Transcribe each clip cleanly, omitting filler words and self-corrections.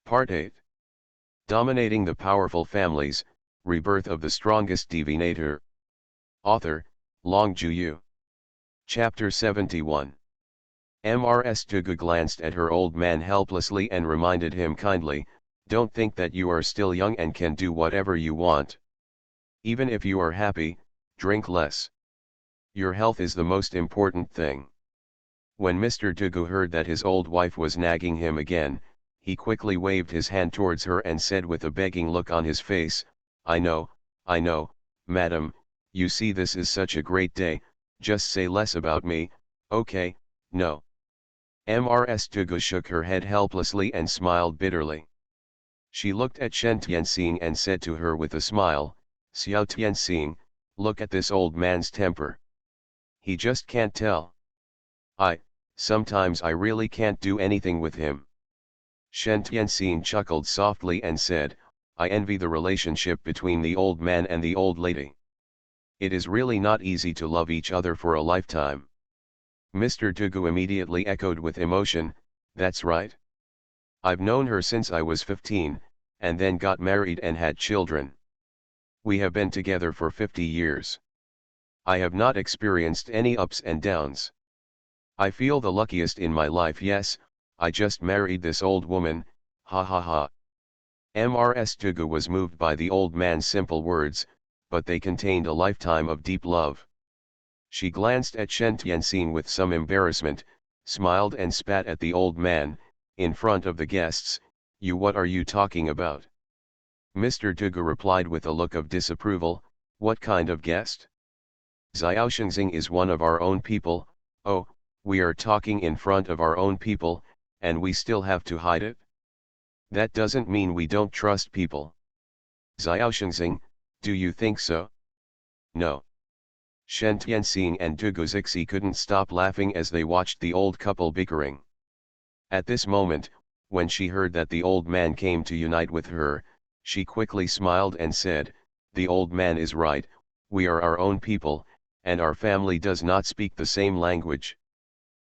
Part 8. Dominating the Powerful Families, Rebirth of the Strongest Divinator. Author, Long Ju. Chapter 71. Ms. Tugu glanced at her old man helplessly and reminded him kindly, "Don't think that you are still young and can do whatever you want. Even if you are happy, drink less. Your health is the most important thing." When Mr. Tugu heard that his old wife was nagging him again, he quickly waved his hand towards her and said with a begging look on his face, I know, madam, you see this is such a great day, just say less about me, okay, no." Ms. Tugu shook her head helplessly and smiled bitterly. She looked at Shen Tianxing and said to her with a smile, "Xiao Tianxing, look at this old man's temper. He just can't tell. Sometimes I really can't do anything with him." Shen Tianxing chuckled softly and said, "I envy the relationship between the old man and the old lady. It is really not easy to love each other for a lifetime." Mr. Tugu immediately echoed with emotion, "That's right. I've known her since I was 15, and then got married and had children. We have been together for 50 years. I have not experienced any ups and downs. I feel the luckiest in my life. Yes, I just married this old woman, ha ha ha." Ms. Tugu was moved by the old man's simple words, but they contained a lifetime of deep love. She glanced at Shen Tianxing with some embarrassment, smiled and spat at the old man, in front of the guests, What are you talking about?" Mr. Tugu replied with a look of disapproval, "What kind of guest? Xiao Shengxing is one of our own people. Oh, we are talking in front of our own people, and we still have to hide it? That doesn't mean we don't trust people. Xiao Shengxing, do you think so?" "No." Shen Tianxing and Tugu Zixi couldn't stop laughing as they watched the old couple bickering. At this moment, when she heard that the old man came to unite with her, she quickly smiled and said, "The old man is right, we are our own people, and our family does not speak the same language."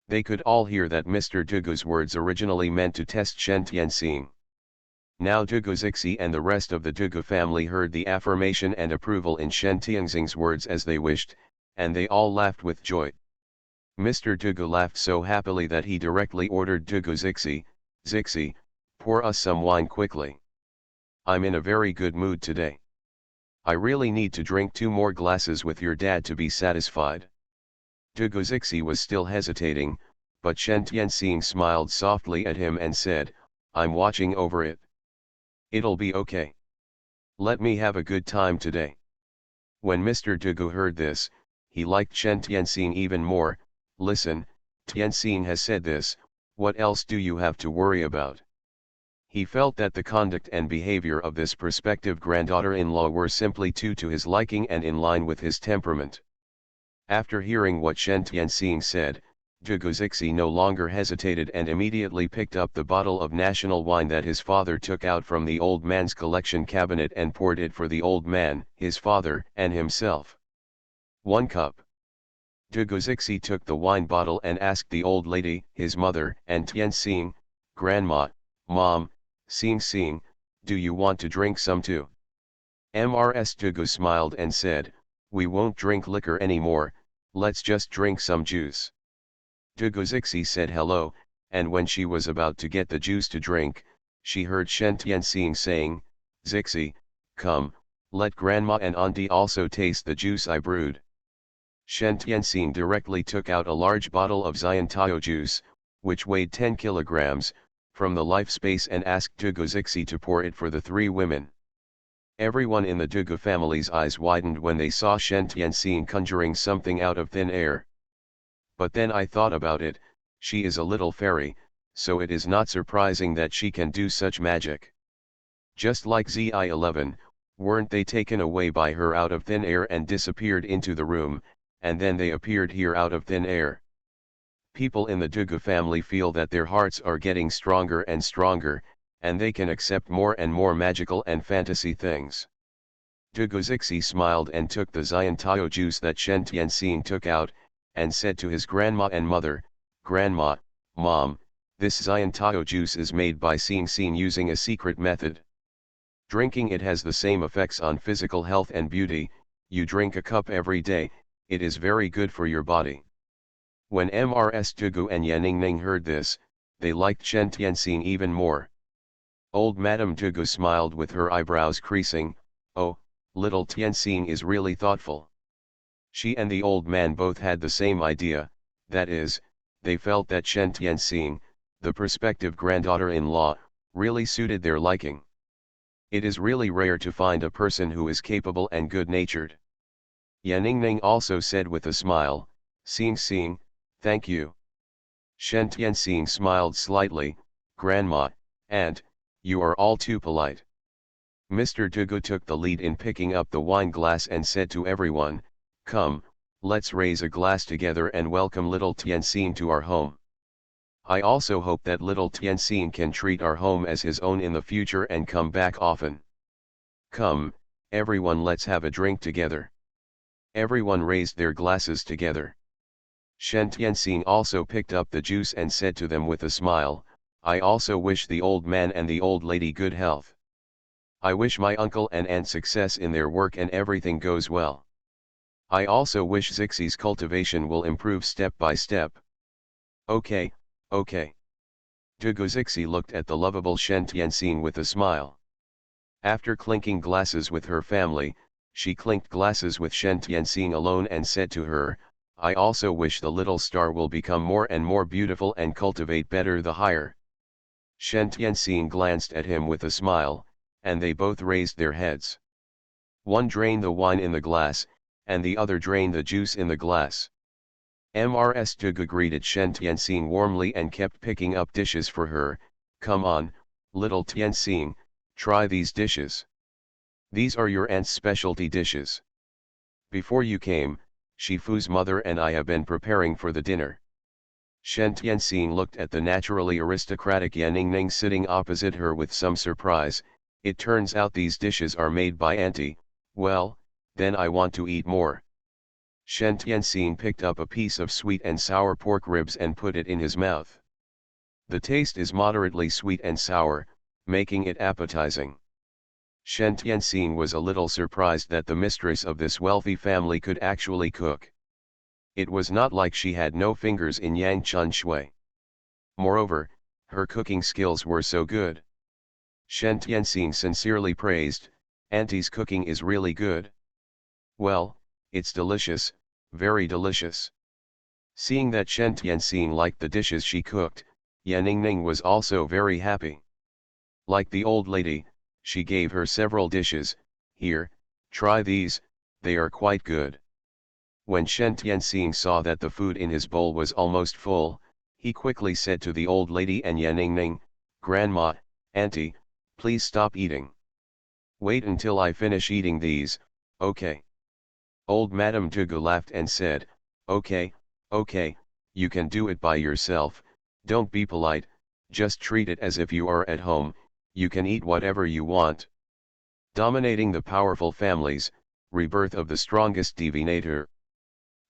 They could all hear that Mr. Tugu's words originally meant to test Shen Tianxing. Now Tugu Zixi and the rest of the Tugu family heard the affirmation and approval in Shen Tianxing's words as they wished, and they all laughed with joy. Mr. Tugu laughed so happily that he directly ordered Tugu Zixi, "Zixi, pour us some wine quickly. I'm in a very good mood today. I really need to drink 2 more glasses with your dad to be satisfied." Tugu Zixi was still hesitating, but Shen Tianxing smiled softly at him and said, "I'm watching over it. It'll be okay. Let me have a good time today." When Mr. Tugu heard this, he liked Shen Tianxing even more. "Listen, Tianxing has said this, what else do you have to worry about?" He felt that the conduct and behavior of this prospective granddaughter-in-law were simply too to his liking and in line with his temperament. After hearing what Shen Tianxing said, Tugu Zixi no longer hesitated and immediately picked up the bottle of national wine that his father took out from the old man's collection cabinet and poured it for the old man, his father, and himself. 1 cup. Tugu Zixi took the wine bottle and asked the old lady, his mother, and Tianxing, "Grandma, Mom, Xing, do you want to drink some too?" Ms. Tugu smiled and said, "We won't drink liquor anymore, let's just drink some juice." Tugu Zixi said hello, and when she was about to get the juice to drink, she heard Shen Tianxing saying, "Zixi, come, let Grandma and Auntie also taste the juice I brewed." Shen Tianxing directly took out a large bottle of Xiantao juice, which weighed 10 kilograms, from the life space and asked Tugu Zixi to pour it for the 3 women. Everyone in the Tugu family's eyes widened when they saw Shen Tianxing conjuring something out of thin air. "But then I thought about it, she is a little fairy, so it is not surprising that she can do such magic. Just like Zi-11, weren't they taken away by her out of thin air and disappeared into the room, and then they appeared here out of thin air?" People in the Tugu family feel that their hearts are getting stronger and stronger, and they can accept more and more magical and fantasy things. Tugu Zixi smiled and took the Xiantao juice that Shen Tianxing took out, and said to his grandma and mother, "Grandma, Mom, This Xiantao juice is made by Xing using a secret method. Drinking it has the same effects on physical health and beauty. You drink a cup every day, it is very good for your body. When Mrs. Tugu and Yaningning heard this, they liked Shen Tianxing even more. Old Madame Tugu smiled with her eyebrows creasing. Oh, little Tianxing is really thoughtful. She and the old man both had the same idea, that is, they felt that Shen Tianxing, the prospective granddaughter-in-law, really suited their liking. It is really rare to find a person who is capable and good-natured. Yaningning also said with a smile, Xing, thank you. Shen Tianxing smiled slightly, Grandma, and, you are all too polite. Mr. Dugu took the lead in picking up the wine glass and said to everyone, come, let's raise a glass together and welcome little Tianxing to our home. I also hope that little Tianxing can treat our home as his own in the future and come back often. Come, everyone, let's have a drink together. Everyone raised their glasses together. Shen Tianxing also picked up the juice and said to them with a smile, I also wish the old man and the old lady good health. I wish my uncle and aunt success in their work and everything goes well. I also wish Xixi's cultivation will improve step by step. Okay. Dugu Xixi looked at the lovable Shen Tianxing with a smile. After clinking glasses with her family, she clinked glasses with Shen Tianxing alone and said to her, I also wish the little star will become more and more beautiful and cultivate better the higher. Shen Tianxing glanced at him with a smile, and they both raised their heads. One drained the wine in the glass, and the other drained the juice in the glass. Mrs. Tugu greeted Shen Tianxing warmly and kept picking up dishes for her. Come on, little Tianxing, try these dishes. These are your aunt's specialty dishes. Before you came, Shifu's mother and I have been preparing for the dinner. Shen Tianxing looked at the naturally aristocratic Yaningning sitting opposite her with some surprise. It turns out these dishes are made by Auntie. Well, then I want to eat more. Shen Tianxing picked up a piece of sweet and sour pork ribs and put it in his mouth. The taste is moderately sweet and sour, making it appetizing. Shen Tianxing was a little surprised that the mistress of this wealthy family could actually cook. It was not like she had no fingers in Yang Chun Shui. Moreover, her cooking skills were so good. Shen Tianxing sincerely praised, Auntie's cooking is really good. Well, it's delicious, very delicious. Seeing that Shen Tianxing liked the dishes she cooked, Yaningning was also very happy. Like the old lady, she gave her several dishes. Here, try these, they are quite good. When Shen Tianxing saw that the food in his bowl was almost full, he quickly said to the old lady and Yaningning, Grandma, Auntie, please stop eating. Wait until I finish eating these, okay? Old Madame Tugu laughed and said, okay, you can do it by yourself, don't be polite, just treat it as if you are at home, you can eat whatever you want. Dominating the Powerful Families, Rebirth of the Strongest Divinator.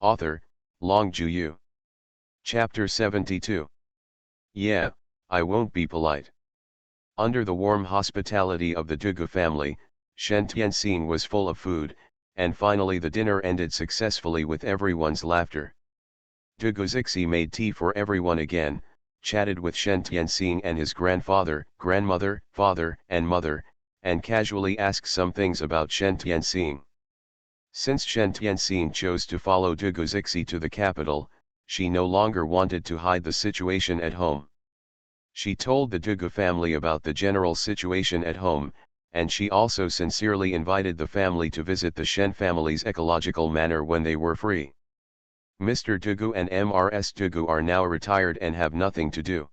Author, Long Juyu. Chapter 72. Yeah, I won't be polite. Under the warm hospitality of the Dugu family, Shen Tianxing was full of food, and finally the dinner ended successfully with everyone's laughter. Dugu Xixi made tea for everyone again, chatted with Shen Tianxing and his grandfather, grandmother, father, and mother, and casually asked some things about Shen Tianxing. Since Shen Tianxing chose to follow Dugu Xixi to the capital, she no longer wanted to hide the situation at home. She told the Dugu family about the general situation at home, and she also sincerely invited the family to visit the Shen family's ecological manor when they were free. Mr. Dugu and Mrs. Dugu are now retired and have nothing to do.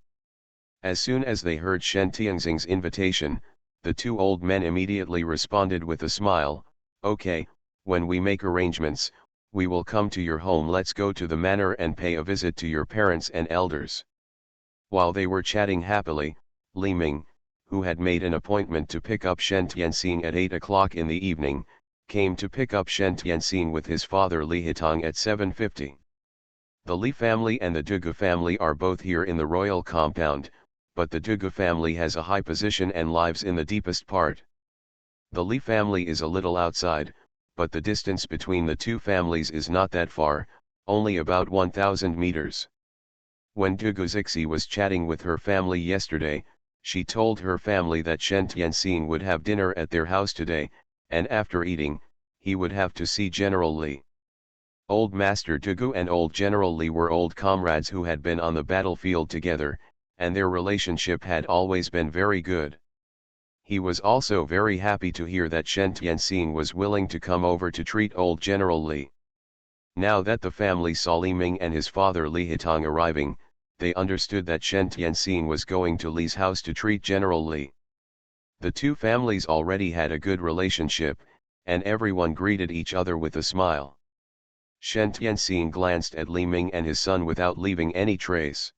As soon as they heard Shen Tianxing's invitation, the two old men immediately responded with a smile, okay, when we make arrangements, we will come to your home. Let's go to the manor and pay a visit to your parents and elders. While they were chatting happily, Li Ming, who had made an appointment to pick up Shen Tianxing at 8 o'clock in the evening, came to pick up Shen Tianxing with his father Li Hitong at 7:50. The Li family and the Dugu family are both here in the royal compound, but the Dugu family has a high position and lives in the deepest part. The Li family is a little outside, but the distance between the two families is not that far, only about 1,000 meters. When Dugu Zixi was chatting with her family yesterday, she told her family that Shen Tianxing would have dinner at their house today, and after eating, he would have to see General Li. Old Master Dugu and Old General Li were old comrades who had been on the battlefield together, and their relationship had always been very good. He was also very happy to hear that Shen Tianxing was willing to come over to treat Old General Li. Now that the family saw Li Ming and his father Li Hitong arriving, they understood that Shen Tianxing was going to Li's house to treat General Li. The two families already had a good relationship, and everyone greeted each other with a smile. Shen Tianxing glanced at Li Ming and his son without leaving any trace.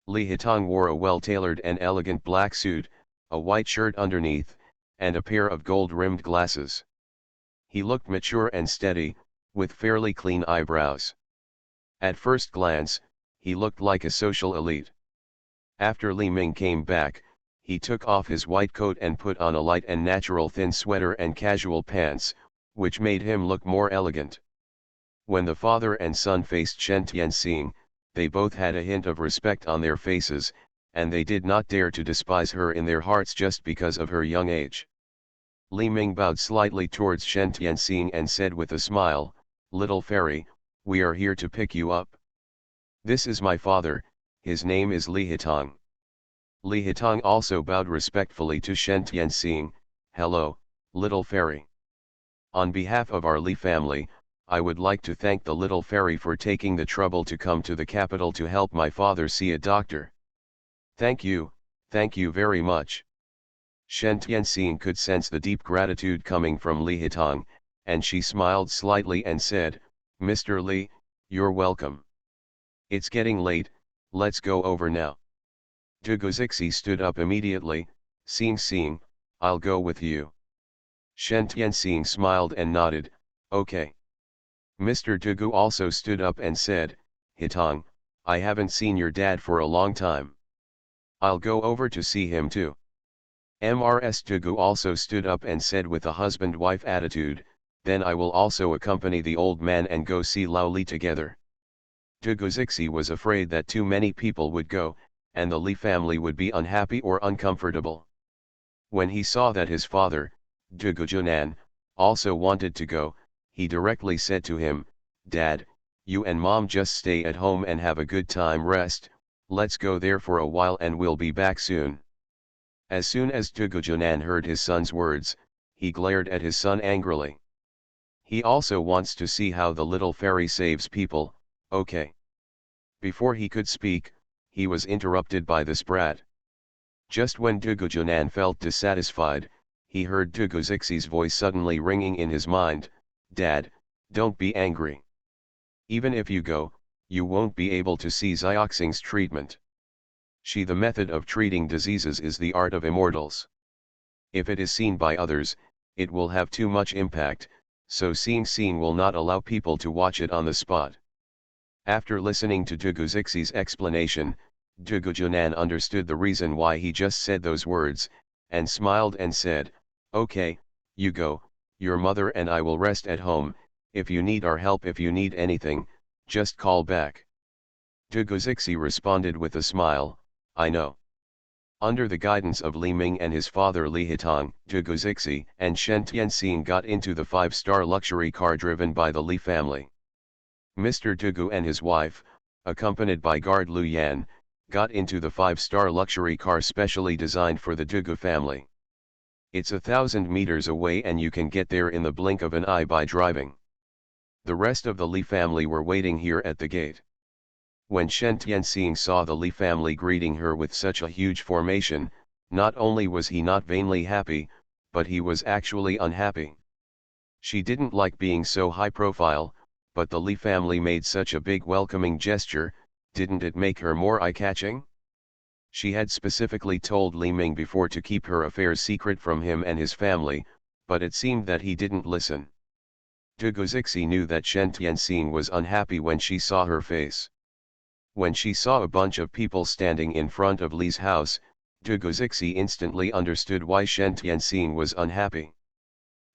Li Hitong wore a well-tailored and elegant black suit, a white shirt underneath, and a pair of gold-rimmed glasses. He looked mature and steady, with fairly clean eyebrows. At first glance, he looked like a social elite. After Li Ming came back, he took off his white coat and put on a light and natural thin sweater and casual pants, which made him look more elegant. When the father and son faced Shen Tianxing, they both had a hint of respect on their faces, and they did not dare to despise her in their hearts just because of her young age. Li Ming bowed slightly towards Shen Tianxing and said with a smile, "Little fairy, we are here to pick you up. This is my father, his name is Li Hitong." Li Hitong also bowed respectfully to Shen Tianxing, "Hello, little fairy. On behalf of our Li family, I would like to thank the little fairy for taking the trouble to come to the capital to help my father see a doctor." Thank you very much." Shen Tianxing could sense the deep gratitude coming from Li Hitong, and she smiled slightly and said, "Mr. Li, you're welcome. It's getting late, let's go over now." Dugu Zixi stood up immediately, "Xing, I'll go with you." Shen Tianxing smiled and nodded, "Okay." Mr. Dugu also stood up and said, "Hitong, I haven't seen your dad for a long time. I'll go over to see him too." Mrs. Dugu also stood up and said with a husband-wife attitude, "Then I will also accompany the old man and go see Lao Li together." Dugu Zixi was afraid that too many people would go, and the Li family would be unhappy or uncomfortable. When he saw that his father, Dugu Junan, also wanted to go, he directly said to him, "Dad, you and Mom just stay at home and have a good time rest, let's go there for a while and we'll be back soon." As soon as Dugu Junan heard his son's words, he glared at his son angrily. He also wants to see how the little fairy saves people, okay. Before he could speak, he was interrupted by the sprat. Just when Dugu Junan felt dissatisfied, he heard Dugu Zixi's voice suddenly ringing in his mind, "Dad, don't be angry. Even if you go, you won't be able to see Zioxing's treatment. The method of treating diseases is the art of immortals. If it is seen by others, it will have too much impact, so Xing will not allow people to watch it on the spot." After listening to Dugu Zixi's explanation, Dugu Junan understood the reason why he just said those words, and smiled and said, "Okay, you go, your mother and I will rest at home, if you need our help, if you need anything, just call back." Dugu Zixi responded with a smile, "I know." Under the guidance of Li Ming and his father Li Hitong, Dugu Zixi and Shen Tianxing got into the 5-star luxury car driven by the Li family. Mr. Dugu and his wife, accompanied by guard Lu Yan, got into the 5-star luxury car specially designed for the Dugu family. It's 1,000 meters away and you can get there in the blink of an eye by driving. The rest of the Li family were waiting here at the gate. When Shen Tianxing saw the Li family greeting her with such a huge formation, not only was he not vainly happy, but he was actually unhappy. She didn't like being so high profile, but the Li family made such a big welcoming gesture, didn't it make her more eye-catching? She had specifically told Li Ming before to keep her affairs secret from him and his family, but it seemed that he didn't listen. Dugu Zixi knew that Shen Tianxing was unhappy when she saw her face. When she saw a bunch of people standing in front of Li's house, Dugu Zixi instantly understood why Shen Tianxing was unhappy.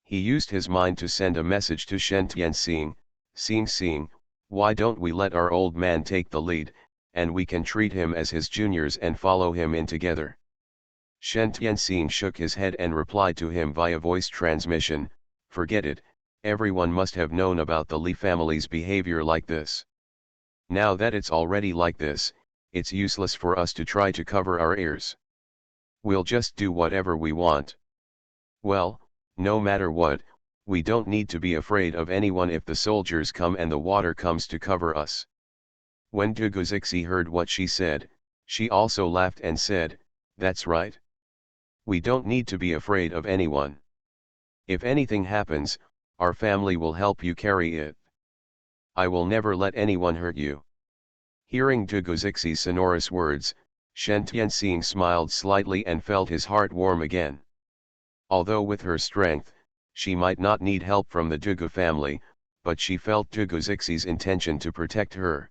He used his mind to send a message to Shen Tianxing, Xing, why don't we let our old man take the lead, and we can treat him as his juniors and follow him in together. Shen Tianxing shook his head and replied to him via voice transmission, forget it, everyone must have known about the Li family's behavior like this. Now that it's already like this, it's useless for us to try to cover our ears. We'll just do whatever we want. Well, no matter what, we don't need to be afraid of anyone if the soldiers come and the water comes to cover us. When Dugu Zixi heard what she said, she also laughed and said, that's right. We don't need to be afraid of anyone. If anything happens, our family will help you carry it. I will never let anyone hurt you. Hearing Dugu Zixi's sonorous words, Shen Tianxing smiled slightly and felt his heart warm again. Although with her strength, she might not need help from the Dugu family, but she felt Dugu Zixi's intention to protect her.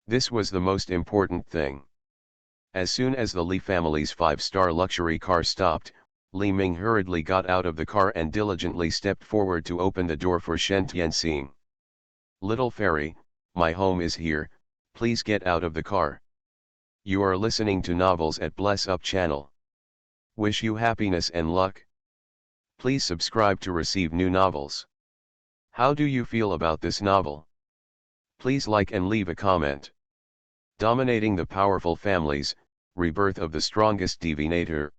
This was the most important thing. As soon as the Li family's 5-star luxury car stopped, Li Ming hurriedly got out of the car and diligently stepped forward to open the door for Shen Tianxing. Little fairy, my home is here, please get out of the car. You are listening to novels at Bless Up channel. Wish you happiness and luck. Please subscribe to receive new novels. How do you feel about this novel? Please like and leave a comment. Dominating the Powerful Families, Rebirth of the Strongest Divinator.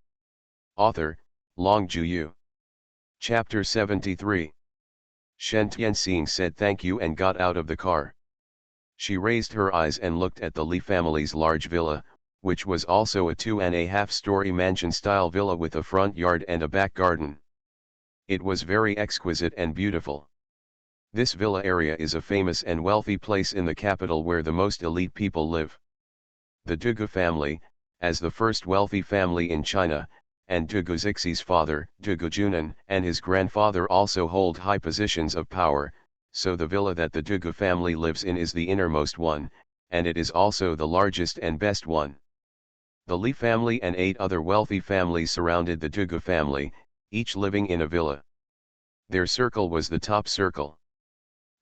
Author, Long Juyu. Chapter 73. Shen Tianxing said thank you and got out of the car. She raised her eyes and looked at the Li family's large villa, which was also a 2.5-story mansion-style villa with a front yard and a back garden. It was very exquisite and beautiful. This villa area is a famous and wealthy place in the capital where the most elite people live. The Dugu family, as the first wealthy family in China, and Dugu Zixi's father, Dugu Junan, and his grandfather also hold high positions of power, so the villa that the Dugu family lives in is the innermost one, and it is also the largest and best one. The Li family and 8 other wealthy families surrounded the Dugu family, each living in a villa. Their circle was the top circle.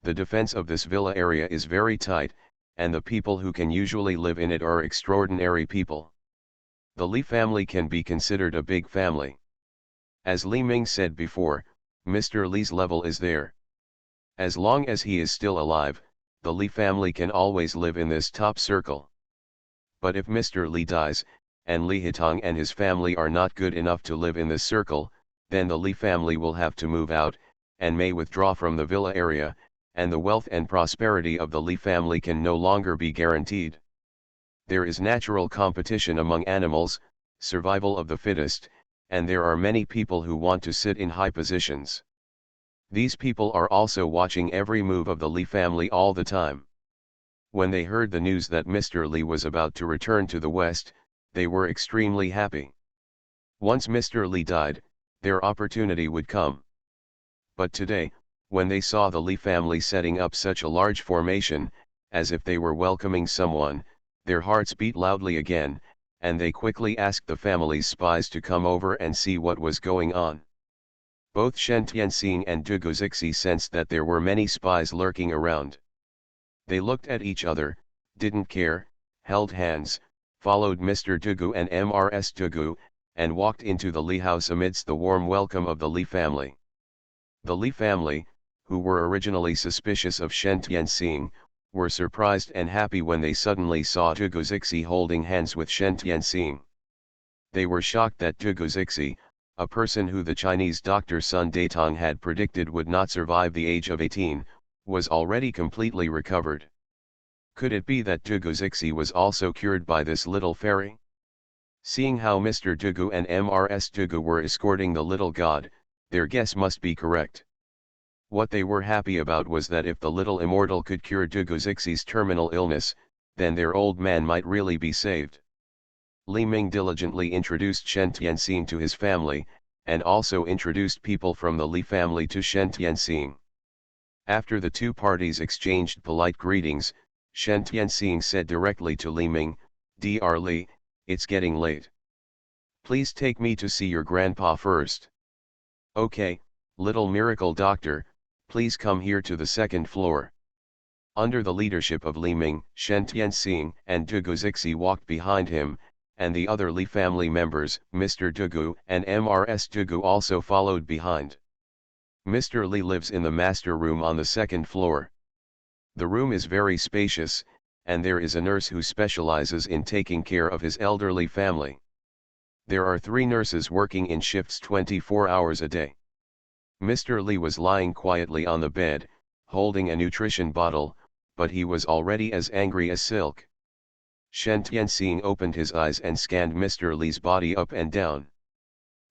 The defense of this villa area is very tight, and the people who can usually live in it are extraordinary people. The Li family can be considered a big family. As Li Ming said before, Mr. Li's level is there. As long as he is still alive, the Li family can always live in this top circle. But if Mr. Li dies, and Li Hitong and his family are not good enough to live in this circle, then the Li family will have to move out, and may withdraw from the villa area, and the wealth and prosperity of the Li family can no longer be guaranteed. There is natural competition among animals, survival of the fittest, and there are many people who want to sit in high positions. These people are also watching every move of the Li family all the time. When they heard the news that Mr. Li was about to return to the West, they were extremely happy. Once Mr. Li died, their opportunity would come. But today, when they saw the Li family setting up such a large formation, as if they were welcoming someone, their hearts beat loudly again, and they quickly asked the family's spies to come over and see what was going on. Both Shen Tianxing and Dugu Zixi sensed that there were many spies lurking around. They looked at each other, didn't care, held hands, followed Mr. Dugu and Mrs. Dugu, and walked into the Li house amidst the warm welcome of the Li family. The Li family, who were originally suspicious of Shen Tianxing, were surprised and happy when they suddenly saw Dugu Zixi holding hands with Shen Tianxing. They were shocked that Dugu Zixi, a person who the Chinese doctor Sun Daitong had predicted would not survive the age of 18, was already completely recovered. Could it be that Dugu Zixi was also cured by this little fairy? Seeing how Mr. Dugu and Mrs. Dugu were escorting the little god, their guess must be correct. What they were happy about was that if the little immortal could cure Dugu Zixi's terminal illness, then their old man might really be saved. Li Ming diligently introduced Shen Tianxing to his family, and also introduced people from the Li family to Shen Tianxing. After the two parties exchanged polite greetings, Shen Tianxing said directly to Li Ming, "Dr. Li, it's getting late. Please take me to see your grandpa first." "Okay, little miracle doctor, please come here to the second floor." Under the leadership of Li Ming, Shen Tianxing and Dugu Zixi walked behind him, and the other Li family members, Mr. Dugu and Mrs. Dugu, also followed behind. Mr. Li lives in the master room on the second floor. The room is very spacious, and there is a nurse who specializes in taking care of his elderly family. There are 3 nurses working in shifts 24 hours a day. Mr. Li was lying quietly on the bed, holding a nutrition bottle, but he was already as angry as silk. Shen Tianxing opened his eyes and scanned Mr. Li's body up and down.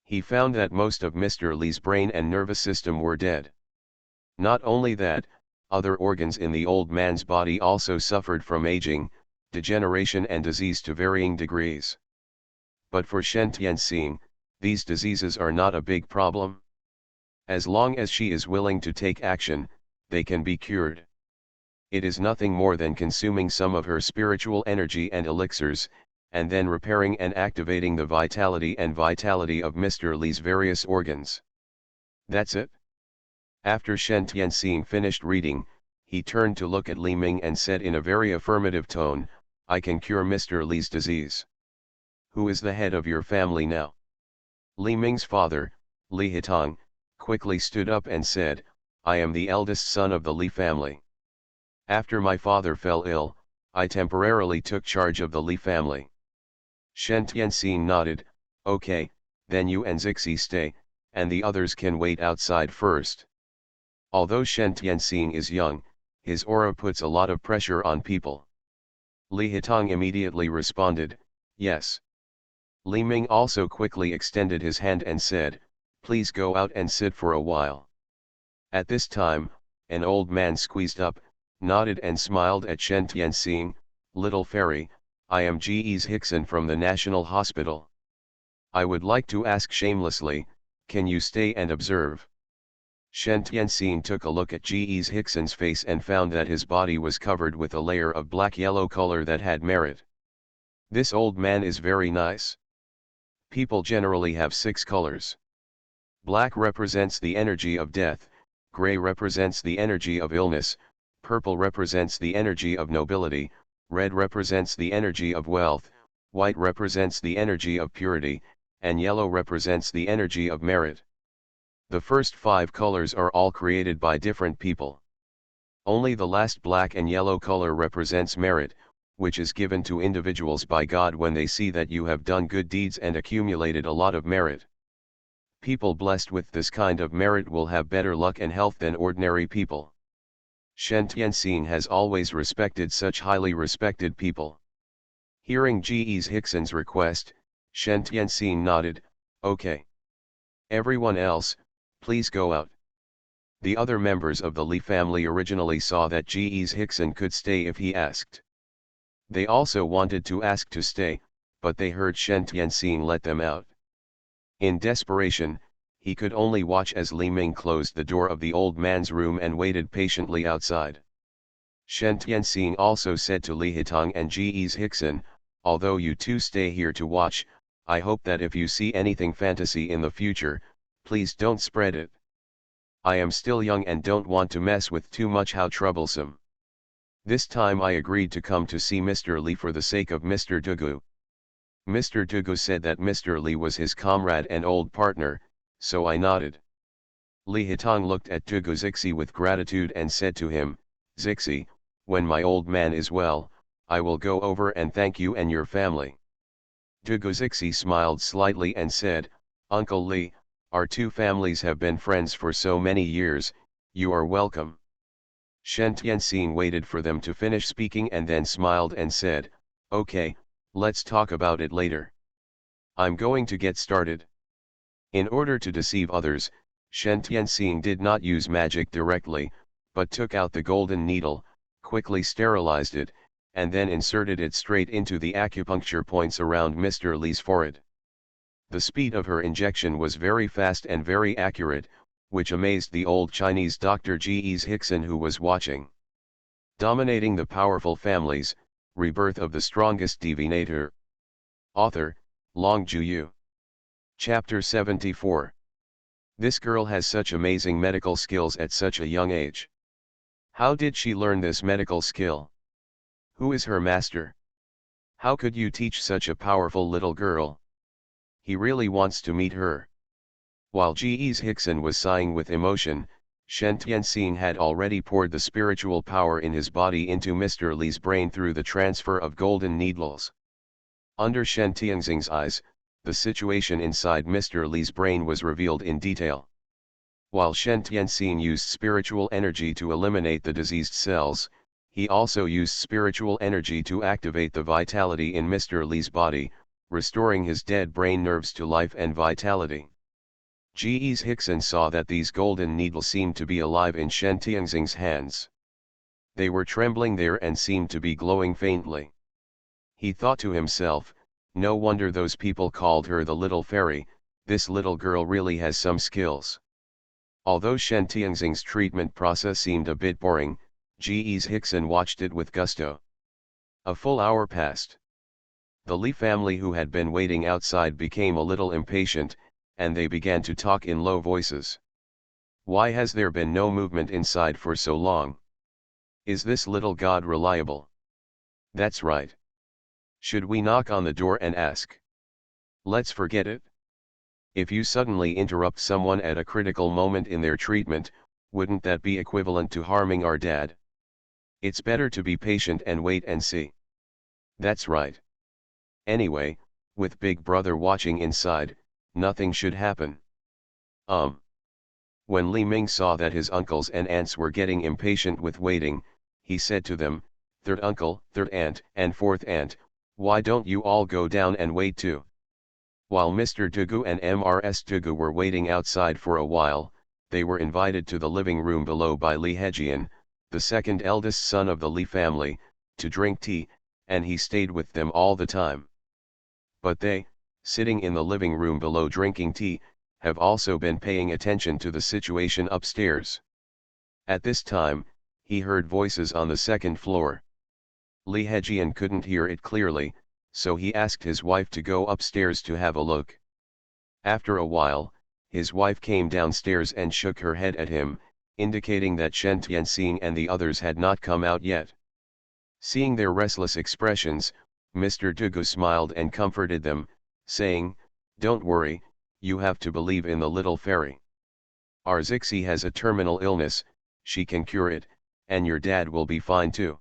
He found that most of Mr. Li's brain and nervous system were dead. Not only that, other organs in the old man's body also suffered from aging, degeneration and disease to varying degrees. But for Shen Tianxing, these diseases are not a big problem. As long as she is willing to take action, they can be cured. It is nothing more than consuming some of her spiritual energy and elixirs, and then repairing and activating the vitality of Mr. Li's various organs. That's it. After Shen Tianxing finished reading, he turned to look at Li Ming and said in a very affirmative tone, "I can cure Mr. Li's disease. Who is the head of your family now?" Li Ming's father, Li Hitong, quickly stood up and said, "I am the eldest son of the Li family. After my father fell ill, I temporarily took charge of the Li family." Shen Tianxing nodded, "Okay, then you and Zixi stay, and the others can wait outside first." Although Shen Tianxing is young, his aura puts a lot of pressure on people. Li Hitong immediately responded, "Yes." Li Ming also quickly extended his hand and said, "Please go out and sit for a while." At this time, an old man squeezed up, nodded and smiled at Shen Tianxing, "Little fairy, I am Ges Hickson from the National Hospital. I would like to ask shamelessly, can you stay and observe?" Shen Tianxing took a look at Ges Hickson's face and found that his body was covered with a layer of black-yellow color that had merit. This old man is very nice. People generally have 6 colors. Black represents the energy of death, gray represents the energy of illness, purple represents the energy of nobility, red represents the energy of wealth, white represents the energy of purity, and yellow represents the energy of merit. The first 5 colors are all created by different people. Only the last black and yellow color represents merit, which is given to individuals by God when they see that you have done good deeds and accumulated a lot of merit. People blessed with this kind of merit will have better luck and health than ordinary people. Shen Tianxing has always respected such highly respected people. Hearing Ges Hickson's request, Shen Tianxing nodded, "Okay. Everyone else, please go out." The other members of the Li family originally saw that Ges Hickson could stay if he asked. They also wanted to ask to stay, but they heard Shen Tianxing let them out. In desperation, he could only watch as Li Ming closed the door of the old man's room and waited patiently outside. Shen Tianxing also said to Li Hitong and Ges Hickson, "Although you two stay here to watch, I hope that if you see anything fantasy in the future, please don't spread it. I am still young and don't want to mess with too much how troublesome." This time I agreed to come to see Mr. Li for the sake of Mr. Dugu. Mr. Dugu said that Mr. Li was his comrade and old partner, so I nodded. Li Hitong looked at Dugu Zixi with gratitude and said to him, "Zixi, when my old man is well, I will go over and thank you and your family." Dugu Zixi smiled slightly and said, "Uncle Li, our two families have been friends for so many years, you are welcome." Shen Tianxing waited for them to finish speaking and then smiled and said, "Okay, let's talk about it later. I'm going to get started." In order to deceive others, Shen Tianxing did not use magic directly, but took out the golden needle, quickly sterilized it, and then inserted it straight into the acupuncture points around Mr. Li's forehead. The speed of her injection was very fast and very accurate, which amazed the old Chinese Dr. G.E.'s Hickson, who was watching. Dominating the Powerful Families, Rebirth of the Strongest Divinator. Author, Long Juyu. Chapter 74. This girl has such amazing medical skills at such a young age. How did she learn this medical skill? Who is her master? How could you teach such a powerful little girl? He really wants to meet her. While G.E.'s Hickson was sighing with emotion, Shen Tianxing had already poured the spiritual power in his body into Mr. Li's brain through the transfer of golden needles. Under Shen Tianxing's eyes, the situation inside Mr. Li's brain was revealed in detail. While Shen Tianxing used spiritual energy to eliminate the diseased cells, he also used spiritual energy to activate the vitality in Mr. Li's body, restoring his dead brain nerves to life and vitality. G.E.'s Hickson saw that these golden needles seemed to be alive in Shen Tianxing's hands. They were trembling there and seemed to be glowing faintly. He thought to himself, no wonder those people called her the little fairy, this little girl really has some skills. Although Shen Tianxing's treatment process seemed a bit boring, G.E.'s Hickson watched it with gusto. A full hour passed. The Li family who had been waiting outside became a little impatient, and they began to talk in low voices. Why has there been no movement inside for so long? Is this little god reliable? That's right. Should we knock on the door and ask? Let's forget it. If you suddenly interrupt someone at a critical moment in their treatment, wouldn't that be equivalent to harming our dad? It's better to be patient and wait and see. That's right. Anyway, with Big Brother watching inside, nothing should happen. When Li Ming saw that his uncles and aunts were getting impatient with waiting, he said to them, "Third uncle, third aunt, and fourth aunt, why don't you all go down and wait too?" While Mr. Dugu and Mrs. Dugu were waiting outside for a while, they were invited to the living room below by Li Hejian, the second eldest son of the Li family, to drink tea, and he stayed with them all the time. But they, sitting in the living room below drinking tea, have also been paying attention to the situation upstairs. At this time, he heard voices on the second floor. Li Hejian couldn't hear it clearly, so he asked his wife to go upstairs to have a look. After a while, his wife came downstairs and shook her head at him, indicating that Shen Tianxing and the others had not come out yet. Seeing their restless expressions, Mr. Dugu smiled and comforted them, saying, "Don't worry, you have to believe in the little fairy. Our Zixi has a terminal illness, she can cure it, and your dad will be fine too."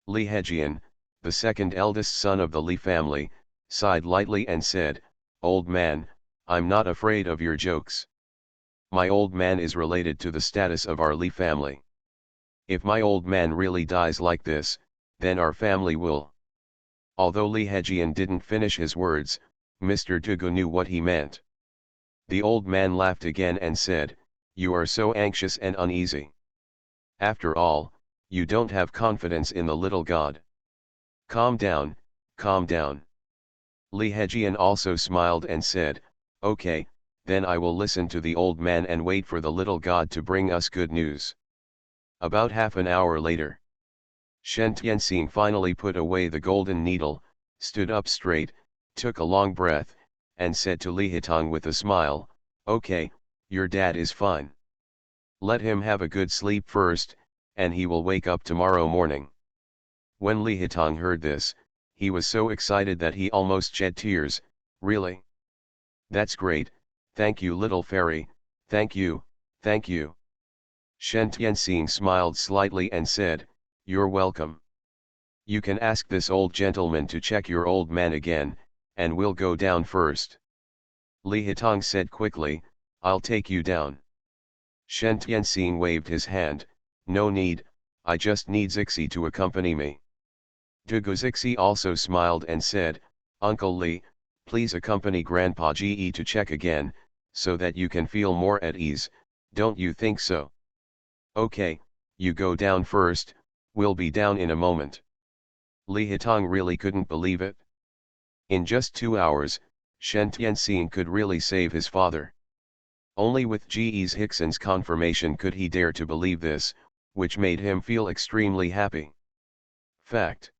Li Hejian, the second eldest son of the Li family, sighed lightly and said, "Old man, I'm not afraid of your jokes. My old man is related to the status of our Li family. If my old man really dies like this, then our family will." Although Li Hejian didn't finish his words, Mr. Dugu knew what he meant. The old man laughed again and said, "You are so anxious and uneasy. After all, you don't have confidence in the little god. Calm down, calm down." Li Hejian also smiled and said, "Okay, then I will listen to the old man and wait for the little god to bring us good news." About half an hour later, Shen Tianxing finally put away the golden needle, stood up straight, took a long breath, and said to Li Hitong with a smile, "Okay, your dad is fine. Let him have a good sleep first, and he will wake up tomorrow morning." When Li Hitong heard this, he was so excited that he almost shed tears. "Really? That's great, thank you little fairy, thank you, thank you." Shen Tianxing smiled slightly and said, "You're welcome. You can ask this old gentleman to check your old man again, and we'll go down first." Li Hitong said quickly, "I'll take you down." Shen Tianxing waved his hand, "No need, I just need Zixi to accompany me." Dugu Zixi also smiled and said, "Uncle Li, please accompany Grandpa Ge to check again, so that you can feel more at ease, don't you think so?" "Okay, you go down first, we'll be down in a moment." Li Hitong really couldn't believe it. In just 2 hours, Shen Tianxing could really save his father. Only with G.E.'s Hickson's confirmation could he dare to believe this, which made him feel extremely happy. Fact.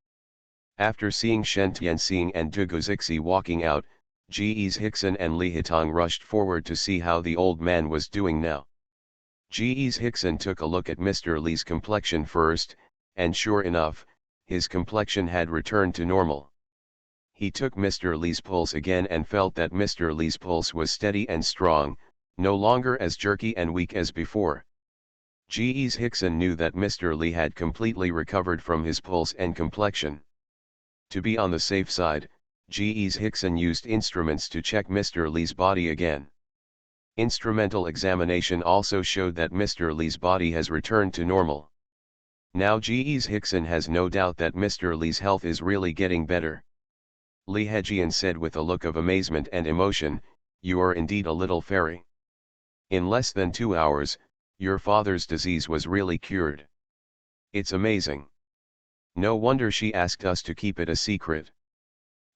After seeing Shen Tianxing and Dugu Zixi walking out, G.E.'s Hickson and Li Hitong rushed forward to see how the old man was doing now. G.E.'s Hickson took a look at Mr. Li's complexion first, and sure enough, his complexion had returned to normal. He took Mr. Li's pulse again and felt that Mr. Li's pulse was steady and strong, no longer as jerky and weak as before. G.E.'s Hickson knew that Mr. Li had completely recovered from his pulse and complexion. To be on the safe side, G.E.'s Hickson used instruments to check Mr. Li's body again. Instrumental examination also showed that Mr. Li's body has returned to normal. Now G.E.'s Hickson has no doubt that Mr. Li's health is really getting better. Li Hejian said with a look of amazement and emotion, "You are indeed a little fairy. In less than 2 hours, your father's disease was really cured. It's amazing. No wonder she asked us to keep it a secret.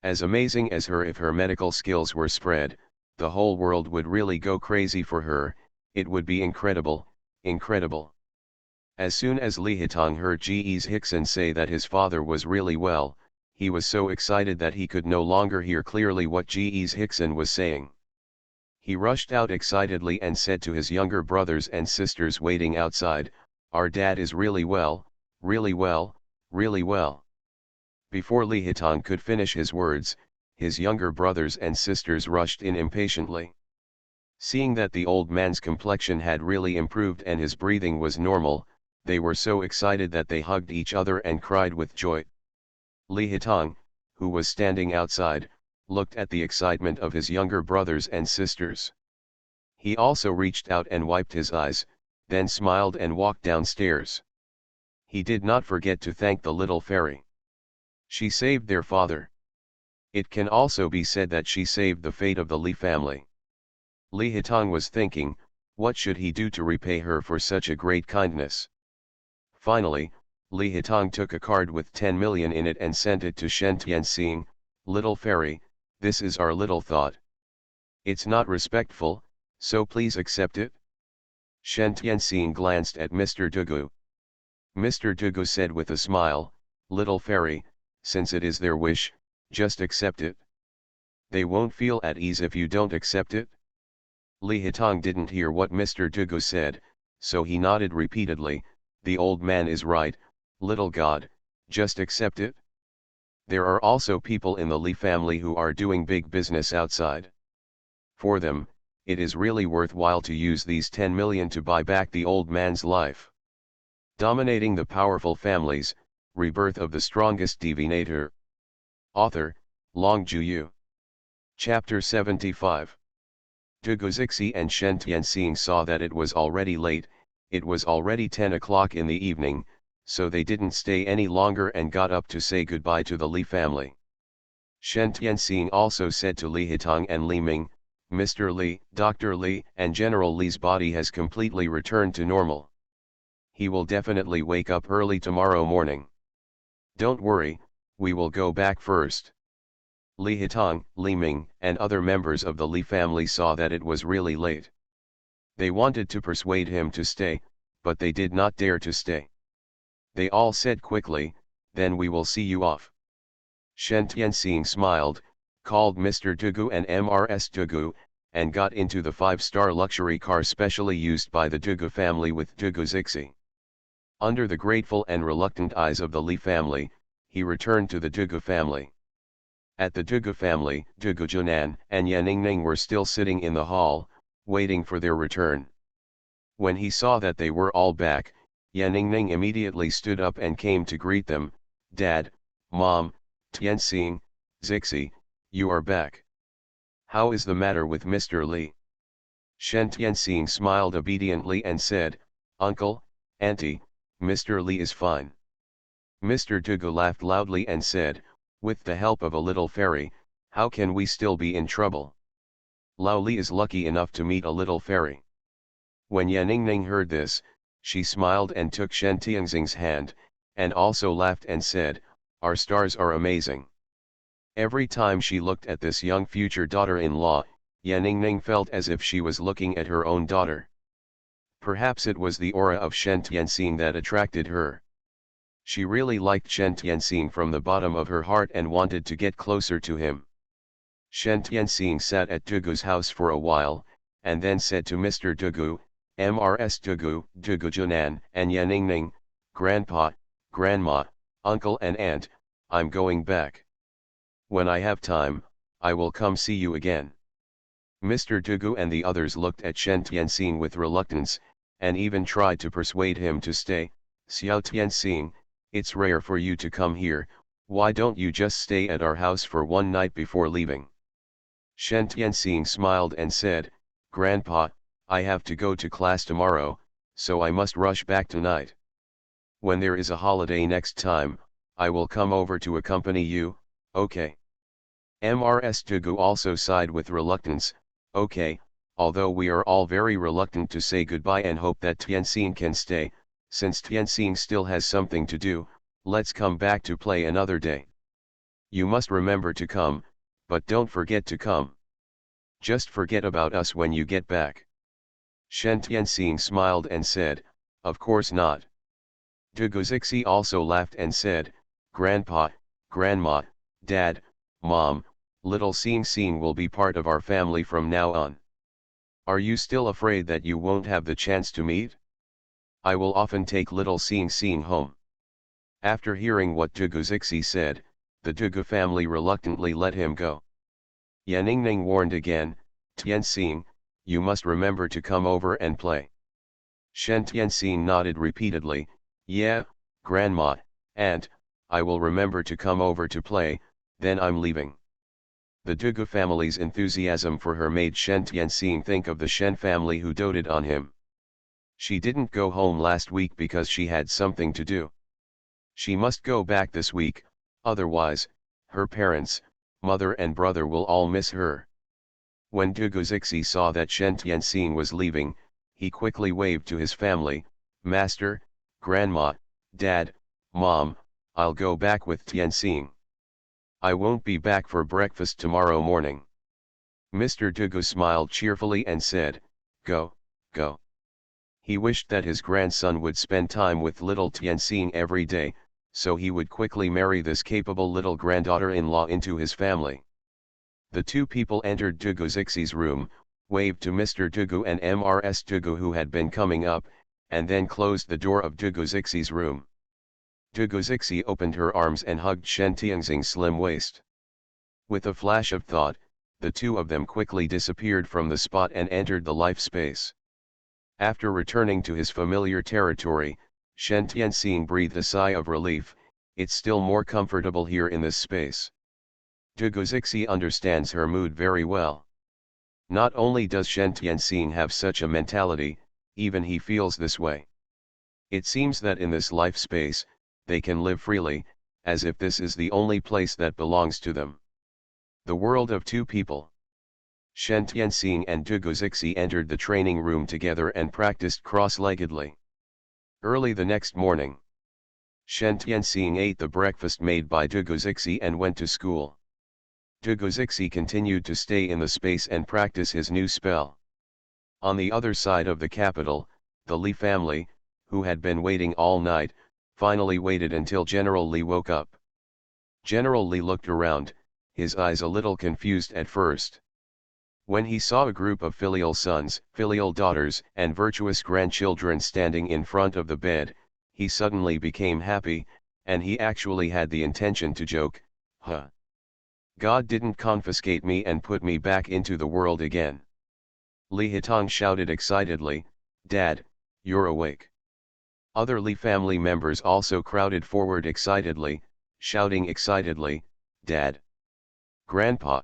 As amazing as her, if her medical skills were spread, the whole world would really go crazy for her. It would be incredible, incredible." As soon as Li Hitong heard G.E.'s Hickson say that his father was really well, he was so excited that he could no longer hear clearly what G.E.'s Hickson was saying. He rushed out excitedly and said to his younger brothers and sisters waiting outside, "Our dad is really well, really well, really well." Before Li Hitong could finish his words, his younger brothers and sisters rushed in impatiently. Seeing that the old man's complexion had really improved and his breathing was normal, they were so excited that they hugged each other and cried with joy. Li Hitong, who was standing outside, looked at the excitement of his younger brothers and sisters. He also reached out and wiped his eyes, then smiled and walked downstairs. He did not forget to thank the little fairy. She saved their father. It can also be said that she saved the fate of the Li family. Li Hitong was thinking, what should he do to repay her for such a great kindness? Finally, Li Hitong took a card with 10 million in it and sent it to Shen Tianxing. "Little fairy, this is our little thought. It's not respectful, so please accept it." Shen Tianxing glanced at Mr. Dugu. Mr. Dugu said with a smile, "Little fairy, since it is their wish, just accept it. They won't feel at ease if you don't accept it." Li Hitong didn't hear what Mr. Dugu said, so he nodded repeatedly. "The old man is right, little god, just accept it." There are also people in the Li family who are doing big business outside. For them, it is really worthwhile to use these 10 million to buy back the old man's life. Dominating the Powerful Families, Rebirth of the Strongest Divinator. Author, Long Juyu. Chapter 75. Dugu Zixi and Shen Tianxing saw that it was already late. It was already 10 o'clock in the evening, so they didn't stay any longer and got up to say goodbye to the Li family. Shen Tianxing also said to Li Hitong and Li Ming, "Mr. Li, Dr. Li, and General Li's body has completely returned to normal. He will definitely wake up early tomorrow morning. Don't worry, we will go back first." Li Hitong, Li Ming, and other members of the Li family saw that it was really late. They wanted to persuade him to stay, but they did not dare to stay. They all said quickly, "Then we will see you off." Shen Tianxing smiled, called Mr. Dugu and Mrs. Dugu, and got into the 5-star luxury car specially used by the Dugu family with Dugu Zixi. Under the grateful and reluctant eyes of the Li family, he returned to the Dugu family. At the Dugu family, Dugu Junan and Yaningning were still sitting in the hall, waiting for their return. When he saw that they were all back, Yaningning immediately stood up and came to greet them. "Dad, Mom, Tianxing, Zixi, you are back. How is the matter with Mr. Li?" Shen Tianxing smiled obediently and said, "Uncle, Auntie, Mr. Li is fine." Mr. Dugu laughed loudly and said, "With the help of a little fairy, how can we still be in trouble? Lao Li is lucky enough to meet a little fairy." When Yaningning heard this, she smiled and took Shen Tianxing's hand, and also laughed and said, "Our stars are amazing." Every time she looked at this young future daughter-in-law, Yaningning felt as if she was looking at her own daughter. Perhaps it was the aura of Shen Tianxing that attracted her. She really liked Shen Tianxing from the bottom of her heart and wanted to get closer to him. Shen Tianxing sat at Dugu's house for a while, and then said to Mr. Dugu, Mrs. Dugu, Dugu Junan, and Yaningning, Grandpa, Grandma, Uncle and Aunt, I'm going back. When I have time, I will come see you again. Mr. Dugu and the others looked at Shen Tianxing with reluctance, and even tried to persuade him to stay. Xiao Tianxing, it's rare for you to come here, why don't you just stay at our house for one night before leaving? Shen Tianxing smiled and said, Grandpa, I have to go to class tomorrow, so I must rush back tonight. When there is a holiday next time, I will come over to accompany you, okay? Mrs. Dugu also sighed with reluctance, okay, although we are all very reluctant to say goodbye and hope that Tianxing can stay, since Tianxing still has something to do, let's come back to play another day. You must remember to come, but don't forget to come. Just forget about us when you get back. Shen Tianxing smiled and said, of course not. Dugu Zixi also laughed and said, Grandpa, Grandma, Dad, Mom, little Xing Xing will be part of our family from now on. Are you still afraid that you won't have the chance to meet? I will often take little Xing Xing home. After hearing what Dugu Zixi said, the Dugu family reluctantly let him go. Yaningning warned again, Tianxing, you must remember to come over and play. Shen Tianxing nodded repeatedly, yeah, Grandma, Aunt, I will remember to come over to play, then I'm leaving. The Dugu family's enthusiasm for her made Shen Tianxing think of the Shen family who doted on him. She didn't go home last week because she had something to do. She must go back this week, otherwise, her parents, mother and brother will all miss her. When Dugu Zixi saw that Shen Tianxing was leaving, he quickly waved to his family, Master, Grandma, Dad, Mom, I'll go back with Tianxing. I won't be back for breakfast tomorrow morning. Mr. Dugu smiled cheerfully and said, go, go. He wished that his grandson would spend time with little Tianxing every day, so he would quickly marry this capable little granddaughter-in-law into his family. The two people entered Dugu Zixi's room, waved to Mr. Dugu and Mrs. Dugu who had been coming up, and then closed the door of Dugu Zixi's room. Dugu Zixi opened her arms and hugged Shen Tianxing's slim waist. With a flash of thought, the two of them quickly disappeared from the spot and entered the life space. After returning to his familiar territory, Shen Tianxing breathed a sigh of relief, it's still more comfortable here in this space. Dugu Zixi understands her mood very well. Not only does Shen Tianxing have such a mentality, even he feels this way. It seems that in this life space, they can live freely, as if this is the only place that belongs to them. The world of two people. Shen Tianxing and Dugu Zixi entered the training room together and practiced cross-leggedly. Early the next morning, Shen Tianxing ate the breakfast made by Dugu Zixi and went to school. Dugu Zixi continued to stay in the space and practice his new spell. On the other side of the capital, the Li family, who had been waiting all night, finally waited until General Li woke up. General Li looked around, his eyes a little confused at first. When he saw a group of filial sons, filial daughters, and virtuous grandchildren standing in front of the bed, he suddenly became happy, and he actually had the intention to joke, huh? God didn't confiscate me and put me back into the world again. Li Hitong shouted excitedly, Dad, you're awake. Other Li family members also crowded forward excitedly, shouting excitedly, Dad. Grandpa.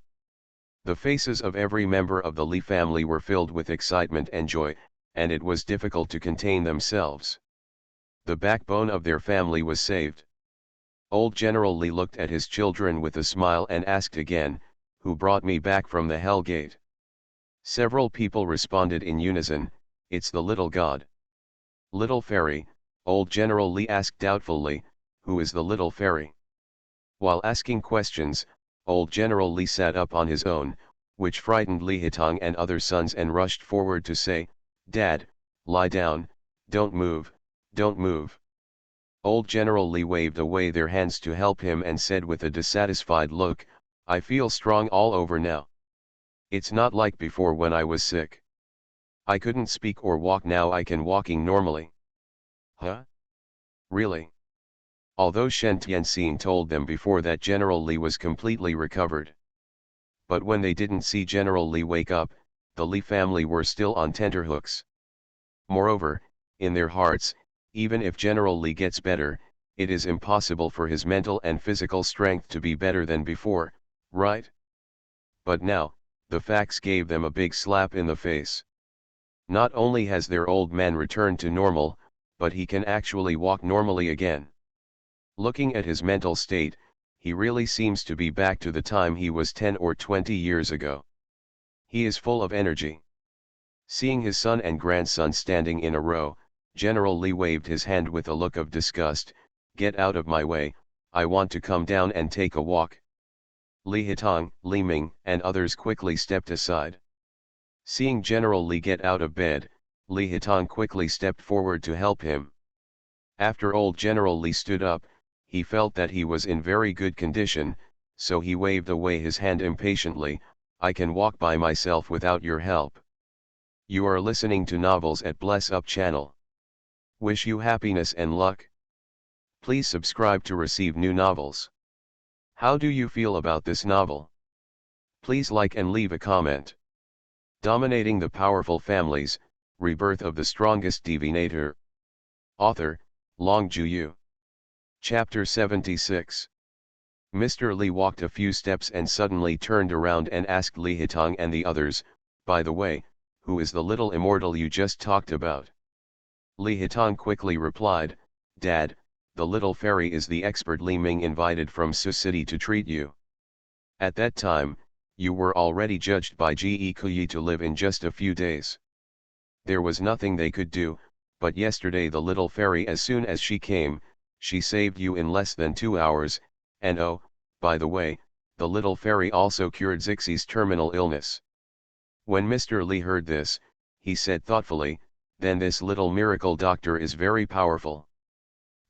The faces of every member of the Li family were filled with excitement and joy, and it was difficult to contain themselves. The backbone of their family was saved. Old General Li looked at his children with a smile and asked again, who brought me back from the hell gate? Several people responded in unison, it's the little god. Little fairy, old General Li asked doubtfully, who is the little fairy? While asking questions, old General Li sat up on his own, which frightened Li Hitong and other sons and rushed forward to say, "Dad, lie down, don't move, don't move." Old General Li waved away their hands to help him and said with a dissatisfied look, "I feel strong all over now. It's not like before when I was sick. I couldn't speak or walk, now I can walking normally." Huh? Really? Although Shen Tianxin told them before that General Li was completely recovered. But when they didn't see General Li wake up, the Li family were still on tenterhooks. Moreover, in their hearts, even if General Li gets better, it is impossible for his mental and physical strength to be better than before, right? But now, the facts gave them a big slap in the face. Not only has their old man returned to normal, but he can actually walk normally again. Looking at his mental state, he really seems to be back to the time he was 10 or 20 years ago. He is full of energy. Seeing his son and grandson standing in a row, General Li waved his hand with a look of disgust. "Get out of my way, I want to come down and take a walk." Li Hitong, Li Ming, and others quickly stepped aside. Seeing General Li get out of bed, Li Hitong quickly stepped forward to help him. After old General Li stood up, he felt that he was in very good condition, so he waved away his hand impatiently. "I can walk by myself without your help." You are listening to novels at Bless Up channel. Wish you happiness and luck. Please subscribe to receive new novels. How do you feel about this novel? Please like and leave a comment. Dominating the Powerful Families, Rebirth of the Strongest Divinator. Author, Long Juyu. Chapter 76. Mr. Li walked a few steps and suddenly turned around and asked Li Hitong and the others, "By the way, who is the little immortal you just talked about?" Li Hitong quickly replied, "Dad, the little fairy is the expert Li Ming invited from Su City to treat you. At that time, you were already judged by Ge Kuyi to live in just a few days. There was nothing they could do, but yesterday the little fairy, as soon as she came, she saved you in less than 2 hours, and oh, by the way, the little fairy also cured Zixie's terminal illness." When Mr. Li heard this, he said thoughtfully, "Then this little miracle doctor is very powerful.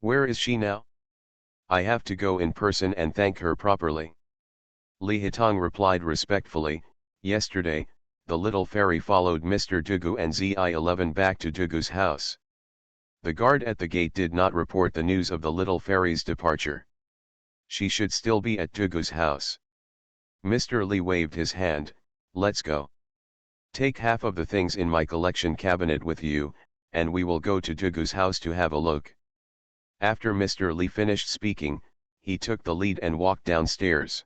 Where is she now? I have to go in person and thank her properly." Li Hitong replied respectfully, "Yesterday, the little fairy followed Mr. Dugu and Zi11 back to Dugu's house. The guard at the gate did not report the news of the little fairy's departure. She should still be at Dugu's house." Mr. Li waved his hand, "Let's go. Take half of the things in my collection cabinet with you, and we will go to Dugu's house to have a look." After Mr. Li finished speaking, he took the lead and walked downstairs.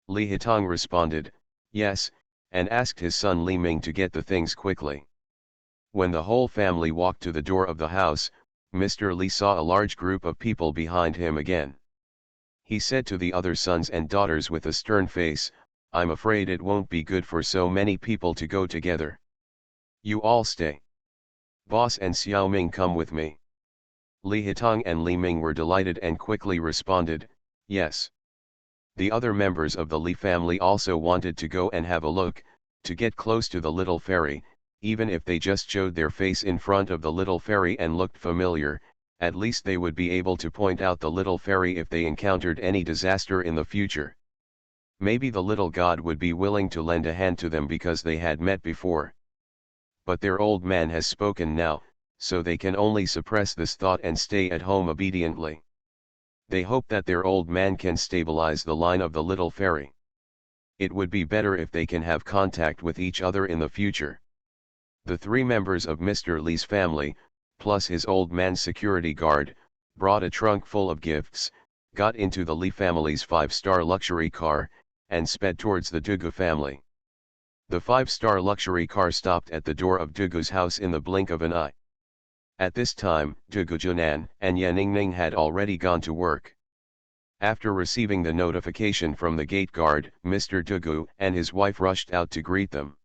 Li Hitong responded, "Yes," and asked his son Li Ming to get the things quickly. When the whole family walked to the door of the house, Mr. Li saw a large group of people behind him again. He said to the other sons and daughters with a stern face, "I'm afraid it won't be good for so many people to go together. You all stay. Boss and Xiao Ming come with me." Li Hitong and Li Ming were delighted and quickly responded, "Yes." The other members of the Li family also wanted to go and have a look, to get close to the little fairy, even if they just showed their face in front of the little fairy and looked familiar. At least they would be able to point out the little fairy if they encountered any disaster in the future. Maybe the little god would be willing to lend a hand to them because they had met before. But their old man has spoken now, so they can only suppress this thought and stay at home obediently. They hope that their old man can stabilize the line of the little fairy. It would be better if they can have contact with each other in the future. The 3 members of Mr. Li's family, plus his old man's security guard, brought a trunk full of gifts, got into the Li family's 5-star luxury car, and sped towards the Dugu family. The 5-star luxury car stopped at the door of Dugu's house in the blink of an eye. At this time, Dugu Junan and Yaningning had already gone to work. After receiving the notification from the gate guard, Mr. Dugu and his wife rushed out to greet them.